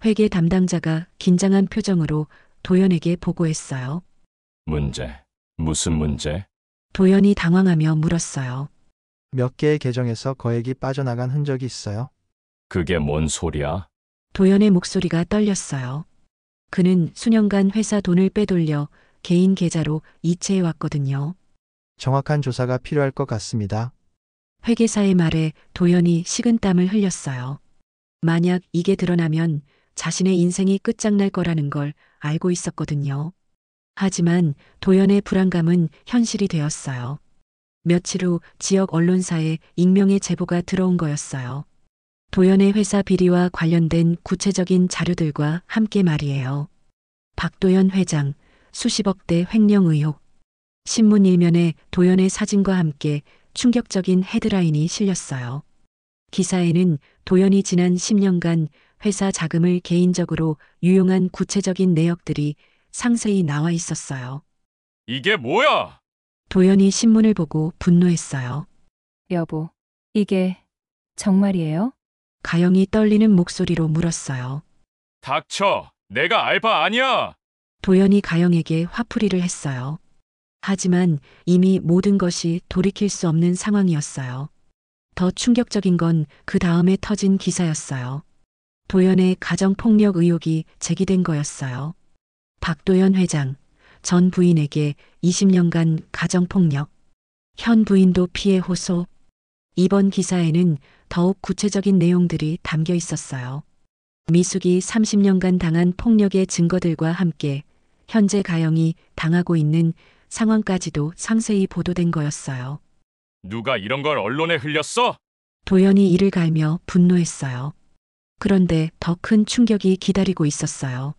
회계 담당자가 긴장한 표정으로 도연에게 보고했어요. 문제. 무슨 문제? 도연이 당황하며 물었어요. 몇 개의 계정에서 거액이 빠져나간 흔적이 있어요. 그게 뭔 소리야? 도연의 목소리가 떨렸어요. 그는 수년간 회사 돈을 빼돌려 개인 계좌로 이체해 왔거든요. 정확한 조사가 필요할 것 같습니다. 회계사의 말에 도연이 식은땀을 흘렸어요. 만약 이게 드러나면 자신의 인생이 끝장날 거라는 걸 알고 있었거든요. 하지만 도연의 불안감은 현실이 되었어요. 며칠 후 지역 언론사에 익명의 제보가 들어온 거였어요. 도연의 회사 비리와 관련된 구체적인 자료들과 함께 말이에요. 박도연 회장, 수십억대 횡령 의혹. 신문 일면에 도연의 사진과 함께 충격적인 헤드라인이 실렸어요. 기사에는 도연이 지난 10년간 회사 자금을 개인적으로 유용한 구체적인 내역들이 상세히 나와 있었어요. 이게 뭐야? 도연이 신문을 보고 분노했어요. 여보, 이게 정말이에요? 가영이 떨리는 목소리로 물었어요. 닥쳐. 내가 알바 아니야. 도연이 가영에게 화풀이를 했어요. 하지만 이미 모든 것이 돌이킬 수 없는 상황이었어요. 더 충격적인 건 그 다음에 터진 기사였어요. 도연의 가정폭력 의혹이 제기된 거였어요. 박도연 회장, 전 부인에게 20년간 가정폭력, 현 부인도 피해 호소. 이번 기사에는 더욱 구체적인 내용들이 담겨 있었어요. 미숙이 30년간 당한 폭력의 증거들과 함께 현재 가영이 당하고 있는 상황까지도 상세히 보도된 거였어요. 누가 이런 걸 언론에 흘렸어? 도연이 이를 갈며 분노했어요. 그런데 더 큰 충격이 기다리고 있었어요.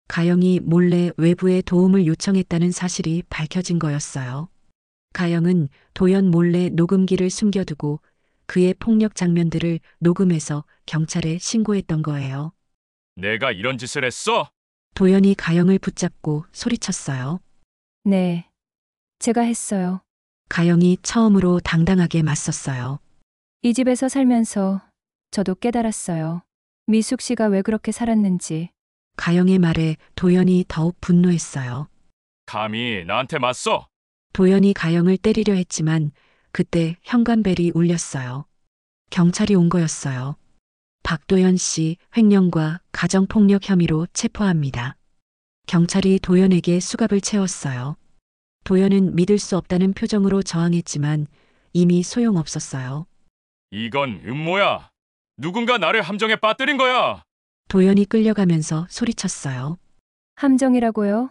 가영이 몰래 외부의 도움을 요청했다는 사실이 밝혀진 거였어요. 가영은 도연 몰래 녹음기를 숨겨두고 그의 폭력 장면들을 녹음해서 경찰에 신고했던 거예요. 내가 이런 짓을 했어? 도연이 가영을 붙잡고 소리쳤어요. 네, 제가 했어요. 가영이 처음으로 당당하게 맞섰어요. 이 집에서 살면서 저도 깨달았어요. 미숙 씨가 왜 그렇게 살았는지. 가영의 말에 도연이 더욱 분노했어요. 감히 나한테 맞서? 도연이 가영을 때리려 했지만 그때 현관벨이 울렸어요. 경찰이 온 거였어요. 박도연 씨 횡령과 가정폭력 혐의로 체포합니다. 경찰이 도연에게 수갑을 채웠어요. 도연은 믿을 수 없다는 표정으로 저항했지만 이미 소용없었어요. 이건 음모야. 누군가 나를 함정에 빠뜨린 거야. 도연이 끌려가면서 소리쳤어요. 함정이라고요?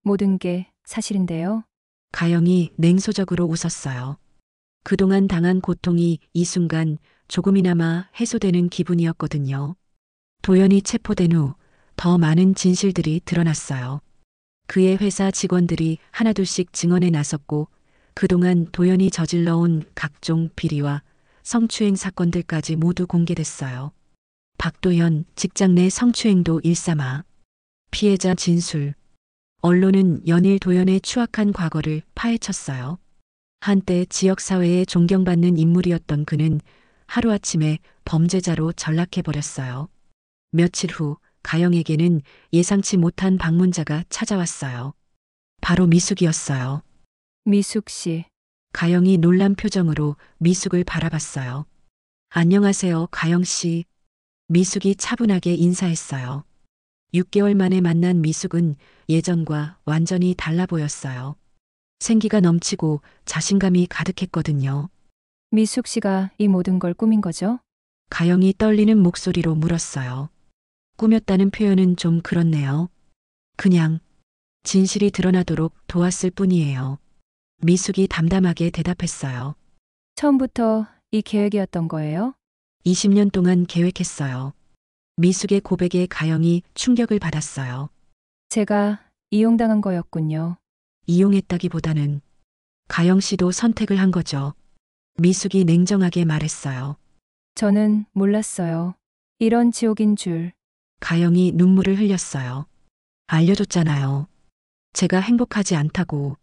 모든 게 사실인데요. 가영이 냉소적으로 웃었어요. 그동안 당한 고통이 이 순간 조금이나마 해소되는 기분이었거든요. 도연이 체포된 후 더 많은 진실들이 드러났어요. 그의 회사 직원들이 하나둘씩 증언에 나섰고 그동안 도연이 저질러온 각종 비리와 성추행 사건들까지 모두 공개됐어요. 박도연 직장 내 성추행도 일삼아 피해자 진술. 언론은 연일 도연의 추악한 과거를 파헤쳤어요. 한때 지역사회에 존경받는 인물이었던 그는 하루아침에 범죄자로 전락해버렸어요. 며칠 후 가영에게는 예상치 못한 방문자가 찾아왔어요. 바로 미숙이었어요. 미숙 씨, 가영이 놀란 표정으로 미숙을 바라봤어요. 안녕하세요, 가영 씨. 미숙이 차분하게 인사했어요. 6개월 만에 만난 미숙은 예전과 완전히 달라 보였어요. 생기가 넘치고 자신감이 가득했거든요. 미숙 씨가 이 모든 걸 꾸민 거죠? 가영이 떨리는 목소리로 물었어요. 꾸몄다는 표현은 좀 그렇네요. 그냥 진실이 드러나도록 도왔을 뿐이에요. 미숙이 담담하게 대답했어요. 처음부터 이 계획이었던 거예요? 20년 동안 계획했어요. 미숙의 고백에 가영이 충격을 받았어요. 제가 이용당한 거였군요. 이용했다기보다는 가영 씨도 선택을 한 거죠. 미숙이 냉정하게 말했어요. 저는 몰랐어요. 이런 지옥인 줄. 가영이 눈물을 흘렸어요. 알려줬잖아요. 제가 행복하지 않다고.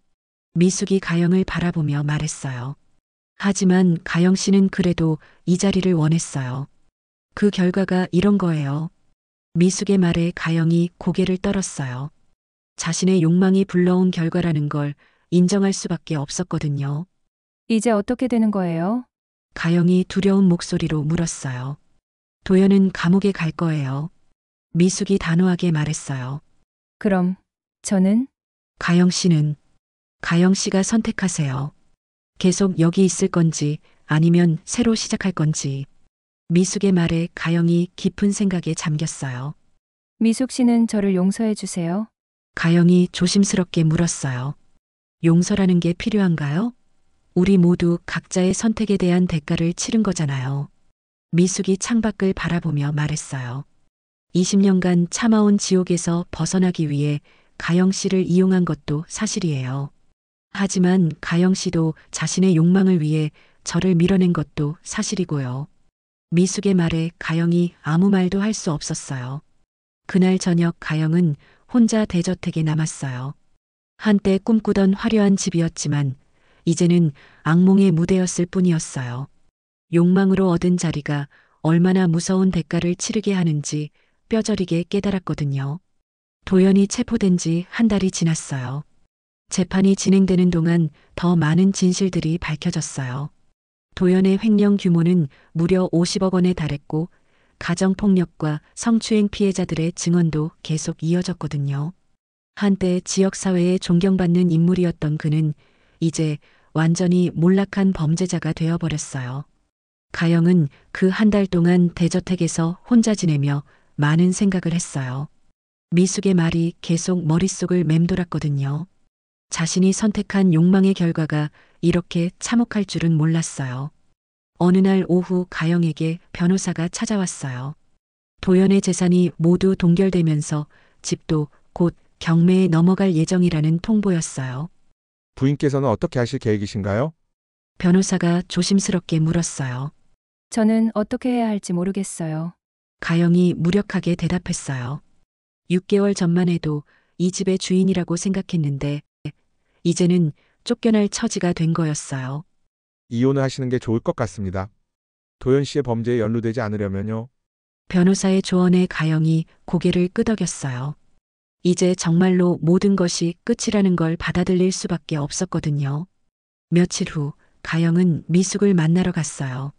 미숙이 가영을 바라보며 말했어요. 하지만 가영 씨는 그래도 이 자리를 원했어요. 그 결과가 이런 거예요. 미숙의 말에 가영이 고개를 떨었어요. 자신의 욕망이 불러온 결과라는 걸 인정할 수밖에 없었거든요. 이제 어떻게 되는 거예요? 가영이 두려운 목소리로 물었어요. 도연은 감옥에 갈 거예요. 미숙이 단호하게 말했어요. 그럼 저는? 가영 씨는 가영 씨가 선택하세요. 계속 여기 있을 건지 아니면 새로 시작할 건지. 미숙의 말에 가영이 깊은 생각에 잠겼어요. 미숙 씨는 저를 용서해 주세요. 가영이 조심스럽게 물었어요. 용서라는 게 필요한가요? 우리 모두 각자의 선택에 대한 대가를 치른 거잖아요. 미숙이 창밖을 바라보며 말했어요. 20년간 참아온 지옥에서 벗어나기 위해 가영 씨를 이용한 것도 사실이에요. 하지만 가영 씨도 자신의 욕망을 위해 저를 밀어낸 것도 사실이고요. 미숙의 말에 가영이 아무 말도 할 수 없었어요. 그날 저녁 가영은 혼자 대저택에 남았어요. 한때 꿈꾸던 화려한 집이었지만 이제는 악몽의 무대였을 뿐이었어요. 욕망으로 얻은 자리가 얼마나 무서운 대가를 치르게 하는지 뼈저리게 깨달았거든요. 도연이 체포된 지 한 달이 지났어요. 재판이 진행되는 동안 더 많은 진실들이 밝혀졌어요. 도연의 횡령 규모는 무려 50억 원에 달했고 가정폭력과 성추행 피해자들의 증언도 계속 이어졌거든요. 한때 지역사회에 존경받는 인물이었던 그는 이제 완전히 몰락한 범죄자가 되어버렸어요. 가영은 그 한 달 동안 대저택에서 혼자 지내며 많은 생각을 했어요. 미숙의 말이 계속 머릿속을 맴돌았거든요. 자신이 선택한 욕망의 결과가 이렇게 참혹할 줄은 몰랐어요. 어느 날 오후 가영에게 변호사가 찾아왔어요. 도연의 재산이 모두 동결되면서 집도 곧 경매에 넘어갈 예정이라는 통보였어요. 부인께서는 어떻게 하실 계획이신가요? 변호사가 조심스럽게 물었어요. 저는 어떻게 해야 할지 모르겠어요. 가영이 무력하게 대답했어요. 6개월 전만 해도 이 집의 주인이라고 생각했는데 이제는 쫓겨날 처지가 된 거였어요. 이혼을 하시는 게 좋을 것 같습니다. 도연 씨의 범죄에 연루되지 않으려면요. 변호사의 조언에 가영이 고개를 끄덕였어요. 이제 정말로 모든 것이 끝이라는 걸 받아들일 수밖에 없었거든요. 며칠 후 가영은 미숙을 만나러 갔어요.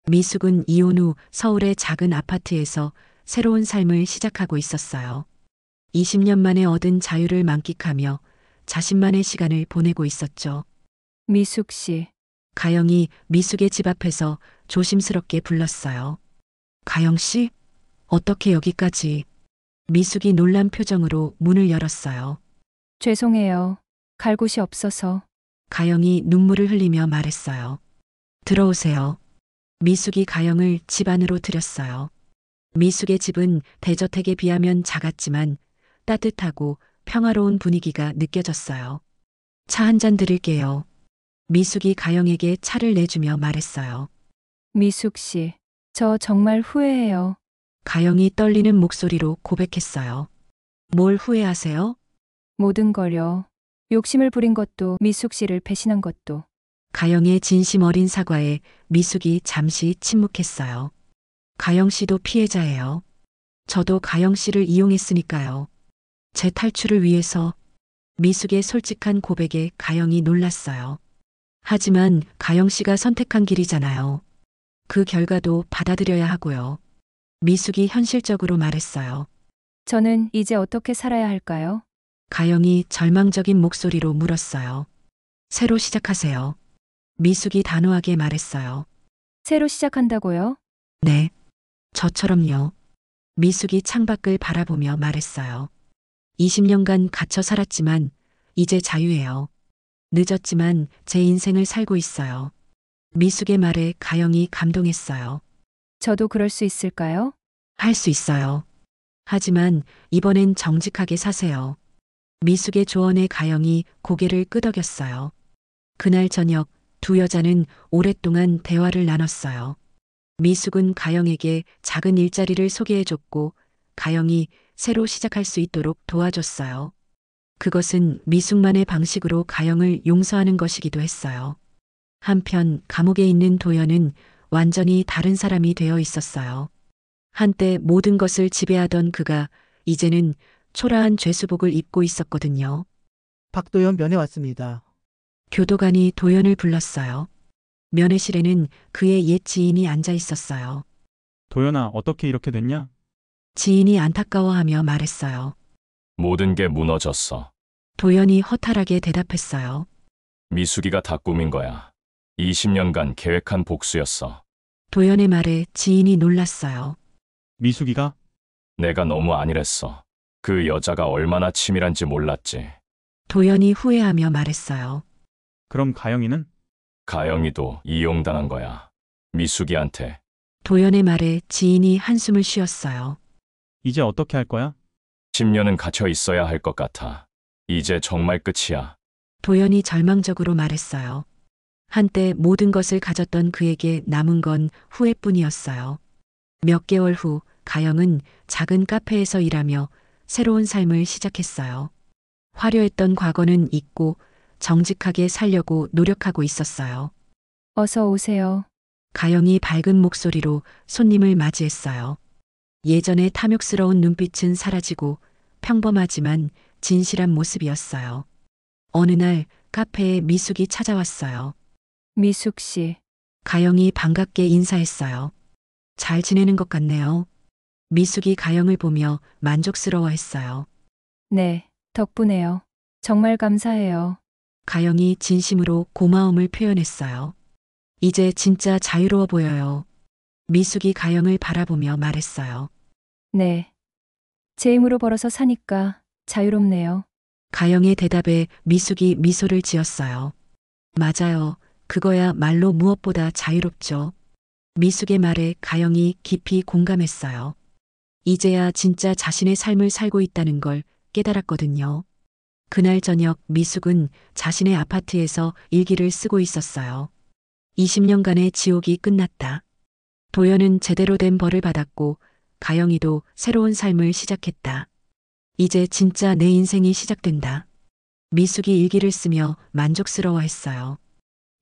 미숙은 이혼 후 서울의 작은 아파트에서 새로운 삶을 시작하고 있었어요. 20년 만에 얻은 자유를 만끽하며 자신만의 시간을 보내고 있었죠. 미숙 씨, 가영이 미숙의 집 앞에서 조심스럽게 불렀어요. 가영 씨? 어떻게 여기까지? 미숙이 놀란 표정으로 문을 열었어요. 죄송해요. 갈 곳이 없어서. 가영이 눈물을 흘리며 말했어요. 들어오세요. 미숙이 가영을 집 안으로 들였어요. 미숙의 집은 대저택에 비하면 작았지만 따뜻하고 평화로운 분위기가 느껴졌어요. 차 한 잔 드릴게요. 미숙이 가영에게 차를 내주며 말했어요. 미숙 씨, 저 정말 후회해요. 가영이 떨리는 목소리로 고백했어요. 뭘 후회하세요? 모든 걸요. 욕심을 부린 것도 미숙 씨를 배신한 것도. 가영의 진심 어린 사과에 미숙이 잠시 침묵했어요. 가영 씨도 피해자예요. 저도 가영 씨를 이용했으니까요. 제 탈출을 위해서. 미숙의 솔직한 고백에 가영이 놀랐어요. 하지만 가영 씨가 선택한 길이잖아요. 그 결과도 받아들여야 하고요. 미숙이 현실적으로 말했어요. 저는 이제 어떻게 살아야 할까요? 가영이 절망적인 목소리로 물었어요. 새로 시작하세요. 미숙이 단호하게 말했어요. 새로 시작한다고요? 네. 저처럼요. 미숙이 창밖을 바라보며 말했어요. 20년간 갇혀 살았지만 이제 자유해요. 늦었지만 제 인생을 살고 있어요. 미숙의 말에 가영이 감동했어요. 저도 그럴 수 있을까요? 할 수 있어요. 하지만 이번엔 정직하게 사세요. 미숙의 조언에 가영이 고개를 끄덕였어요. 그날 저녁 두 여자는 오랫동안 대화를 나눴어요. 미숙은 가영에게 작은 일자리를 소개해줬고 가영이 새로 시작할 수 있도록 도와줬어요. 그것은 미숙만의 방식으로 가영을 용서하는 것이기도 했어요. 한편 감옥에 있는 도연은 완전히 다른 사람이 되어 있었어요. 한때 모든 것을 지배하던 그가 이제는 초라한 죄수복을 입고 있었거든요. 박도연 면회 왔습니다. 교도관이 도연을 불렀어요. 면회실에는 그의 옛 지인이 앉아 있었어요. 도연아, 어떻게 이렇게 됐냐? 지인이 안타까워하며 말했어요. 모든 게 무너졌어. 도연이 허탈하게 대답했어요. 미숙이가 다 꾸민 거야. 20년간 계획한 복수였어. 도연의 말에 지인이 놀랐어요. 미숙이가? 내가 너무 안일했어. 그 여자가 얼마나 치밀한지 몰랐지. 도연이 후회하며 말했어요. 그럼 가영이는? 가영이도 이용당한 거야. 미숙이한테. 도연의 말에 지인이 한숨을 쉬었어요. 이제 어떻게 할 거야? 10년은 갇혀 있어야 할 것 같아. 이제 정말 끝이야. 도연이 절망적으로 말했어요. 한때 모든 것을 가졌던 그에게 남은 건 후회뿐이었어요. 몇 개월 후 가영은 작은 카페에서 일하며 새로운 삶을 시작했어요. 화려했던 과거는 잊고 정직하게 살려고 노력하고 있었어요. 어서 오세요. 가영이 밝은 목소리로 손님을 맞이했어요. 예전의 탐욕스러운 눈빛은 사라지고 평범하지만 진실한 모습이었어요. 어느 날 카페에 미숙이 찾아왔어요. 미숙 씨. 가영이 반갑게 인사했어요. 잘 지내는 것 같네요. 미숙이 가영을 보며 만족스러워했어요. 네, 덕분에요. 정말 감사해요. 가영이 진심으로 고마움을 표현했어요. 이제 진짜 자유로워 보여요. 미숙이 가영을 바라보며 말했어요. 네. 제 힘으로 벌어서 사니까 자유롭네요. 가영의 대답에 미숙이 미소를 지었어요. 맞아요. 그거야 말로 무엇보다 자유롭죠. 미숙의 말에 가영이 깊이 공감했어요. 이제야 진짜 자신의 삶을 살고 있다는 걸 깨달았거든요. 그날 저녁 미숙은 자신의 아파트에서 일기를 쓰고 있었어요. 20년간의 지옥이 끝났다. 도연은 제대로 된 벌을 받았고 가영이도 새로운 삶을 시작했다. 이제 진짜 내 인생이 시작된다. 미숙이 일기를 쓰며 만족스러워했어요.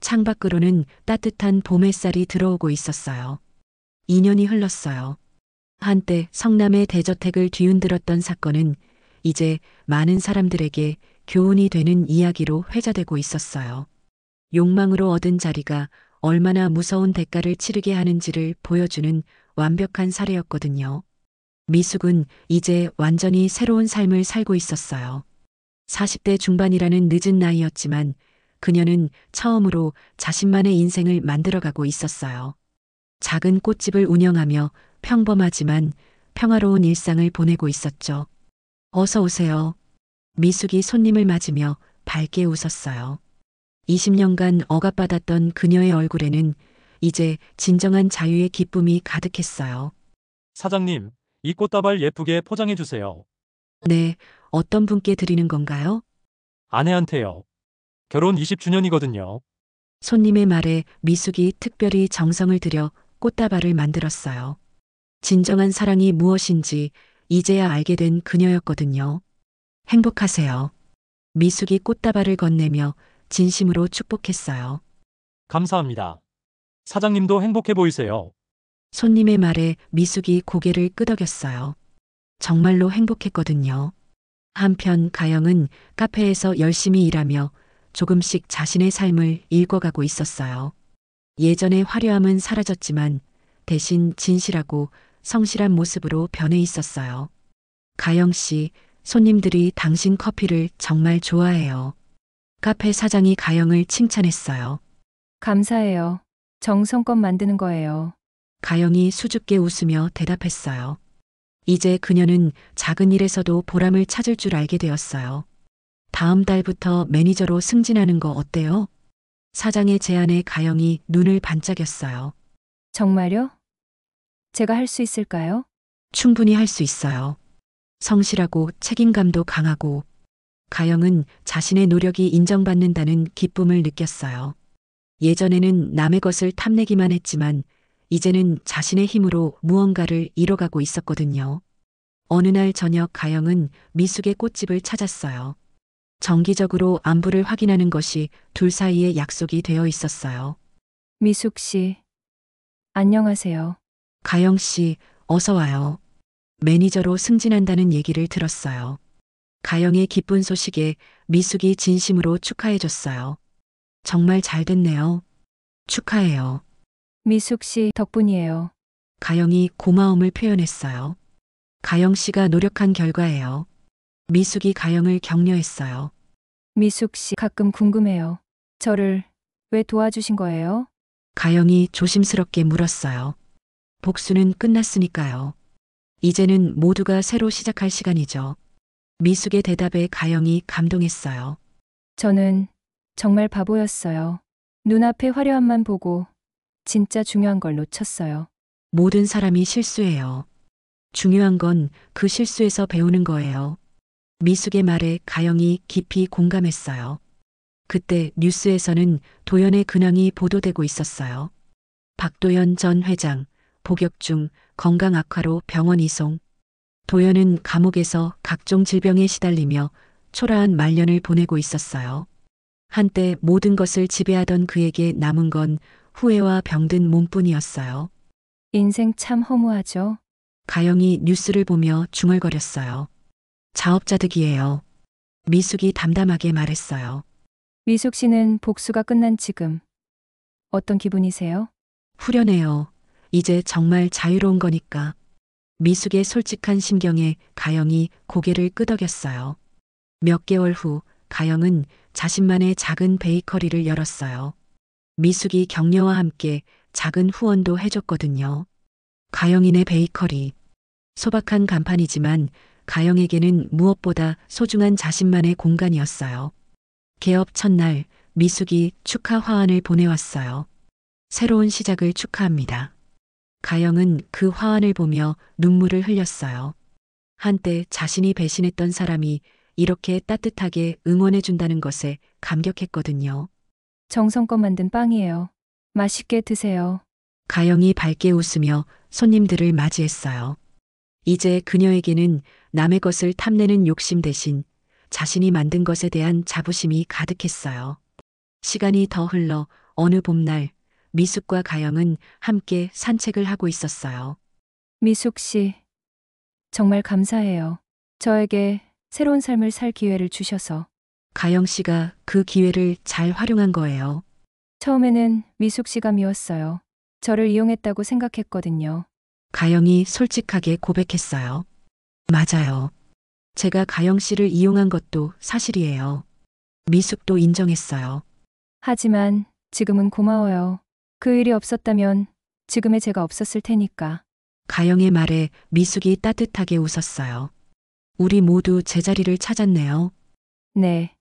창밖으로는 따뜻한 봄 햇살이 들어오고 있었어요. 2년이 흘렀어요. 한때 성남의 대저택을 뒤흔들었던 사건은 이제 많은 사람들에게 교훈이 되는 이야기로 회자되고 있었어요. 욕망으로 얻은 자리가 얼마나 무서운 대가를 치르게 하는지를 보여주는 완벽한 사례였거든요. 미숙은 이제 완전히 새로운 삶을 살고 있었어요. 40대 중반이라는 늦은 나이였지만 그녀는 처음으로 자신만의 인생을 만들어가고 있었어요. 작은 꽃집을 운영하며 평범하지만 평화로운 일상을 보내고 있었죠. 어서 오세요. 미숙이 손님을 맞으며 밝게 웃었어요. 20년간 억압받았던 그녀의 얼굴에는 이제 진정한 자유의 기쁨이 가득했어요. 사장님, 이 꽃다발 예쁘게 포장해 주세요. 네, 어떤 분께 드리는 건가요? 아내한테요. 결혼 20주년이거든요. 손님의 말에 미숙이 특별히 정성을 들여 꽃다발을 만들었어요. 진정한 사랑이 무엇인지 이제야 알게 된 그녀였거든요. 행복하세요. 미숙이 꽃다발을 건네며 진심으로 축복했어요. 감사합니다. 사장님도 행복해 보이세요. 손님의 말에 미숙이 고개를 끄덕였어요. 정말로 행복했거든요. 한편 가영은 카페에서 열심히 일하며 조금씩 자신의 삶을 읽어가고 있었어요. 예전의 화려함은 사라졌지만 대신 진실하고 성실한 모습으로 변해 있었어요. 가영 씨, 손님들이 당신 커피를 정말 좋아해요. 카페 사장이 가영을 칭찬했어요. 감사해요. 정성껏 만드는 거예요. 가영이 수줍게 웃으며 대답했어요. 이제 그녀는 작은 일에서도 보람을 찾을 줄 알게 되었어요. 다음 달부터 매니저로 승진하는 거 어때요? 사장의 제안에 가영이 눈을 반짝였어요. 정말요? 제가 할 수 있을까요? 충분히 할 수 있어요. 성실하고 책임감도 강하고 가영은 자신의 노력이 인정받는다는 기쁨을 느꼈어요. 예전에는 남의 것을 탐내기만 했지만 이제는 자신의 힘으로 무언가를 이뤄가고 있었거든요. 어느 날 저녁 가영은 미숙의 꽃집을 찾았어요. 정기적으로 안부를 확인하는 것이 둘 사이의 약속이 되어 있었어요. 미숙 씨, 안녕하세요. 가영 씨, 어서 와요. 매니저로 승진한다는 얘기를 들었어요. 가영의 기쁜 소식에 미숙이 진심으로 축하해줬어요. 정말 잘 됐네요. 축하해요. 미숙 씨 덕분이에요. 가영이 고마움을 표현했어요. 가영 씨가 노력한 결과예요. 미숙이 가영을 격려했어요. 미숙 씨 가끔 궁금해요. 저를 왜 도와주신 거예요? 가영이 조심스럽게 물었어요. 복수는 끝났으니까요. 이제는 모두가 새로 시작할 시간이죠. 미숙의 대답에 가영이 감동했어요. 저는 정말 바보였어요. 눈앞의 화려함만 보고 진짜 중요한 걸 놓쳤어요. 모든 사람이 실수해요. 중요한 건 그 실수에서 배우는 거예요. 미숙의 말에 가영이 깊이 공감했어요. 그때 뉴스에서는 도연의 근황이 보도되고 있었어요. 박도연 전 회장, 복역 중 건강 악화로 병원 이송. 도연은 감옥에서 각종 질병에 시달리며 초라한 말년을 보내고 있었어요. 한때 모든 것을 지배하던 그에게 남은 건 후회와 병든 몸뿐이었어요. 인생 참 허무하죠. 가영이 뉴스를 보며 중얼거렸어요. 자업자득이에요. 미숙이 담담하게 말했어요. 미숙 씨는 복수가 끝난 지금 어떤 기분이세요? 후련해요. 이제 정말 자유로운 거니까. 미숙의 솔직한 심경에 가영이 고개를 끄덕였어요. 몇 개월 후 가영은 자신만의 작은 베이커리를 열었어요. 미숙이 격려와 함께 작은 후원도 해줬거든요. 가영이네 베이커리. 소박한 간판이지만 가영에게는 무엇보다 소중한 자신만의 공간이었어요. 개업 첫날 미숙이 축하 화환을 보내왔어요. 새로운 시작을 축하합니다. 가영은 그 화환을 보며 눈물을 흘렸어요. 한때 자신이 배신했던 사람이 이렇게 따뜻하게 응원해준다는 것에 감격했거든요. 정성껏 만든 빵이에요. 맛있게 드세요. 가영이 밝게 웃으며 손님들을 맞이했어요. 이제 그녀에게는 남의 것을 탐내는 욕심 대신 자신이 만든 것에 대한 자부심이 가득했어요. 시간이 더 흘러 어느 봄날 미숙과 가영은 함께 산책을 하고 있었어요. 미숙 씨, 정말 감사해요. 저에게 새로운 삶을 살 기회를 주셔서. 가영 씨가 그 기회를 잘 활용한 거예요. 처음에는 미숙 씨가 미웠어요. 저를 이용했다고 생각했거든요. 가영이 솔직하게 고백했어요. 맞아요. 제가 가영 씨를 이용한 것도 사실이에요. 미숙도 인정했어요. 하지만 지금은 고마워요. 그 일이 없었다면 지금의 제가 없었을 테니까. 가영의 말에 미숙이 따뜻하게 웃었어요. 우리 모두 제자리를 찾았네요. 네.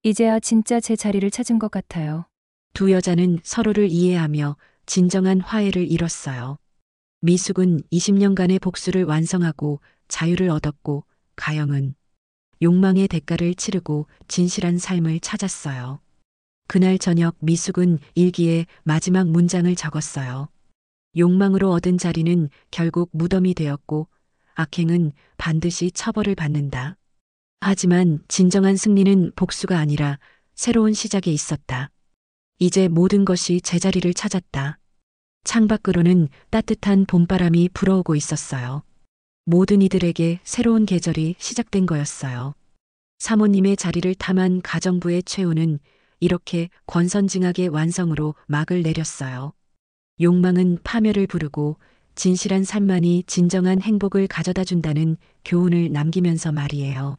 이제야 진짜 제 자리를 찾은 것 같아요. 두 여자는 서로를 이해하며 진정한 화해를 이뤘어요. 미숙은 20년간의 복수를 완성하고 자유를 얻었고 가영은 욕망의 대가를 치르고 진실한 삶을 찾았어요. 그날 저녁 미숙은 일기에 마지막 문장을 적었어요. 욕망으로 얻은 자리는 결국 무덤이 되었고 악행은 반드시 처벌을 받는다. 하지만 진정한 승리는 복수가 아니라 새로운 시작에 있었다. 이제 모든 것이 제자리를 찾았다. 창밖으로는 따뜻한 봄바람이 불어오고 있었어요. 모든 이들에게 새로운 계절이 시작된 거였어요. 사모님의 자리를 탐한 가정부의 최후는 이렇게 권선징악의 완성으로 막을 내렸어요. 욕망은 파멸을 부르고 진실한 삶만이 진정한 행복을 가져다 준다는 교훈을 남기면서 말이에요.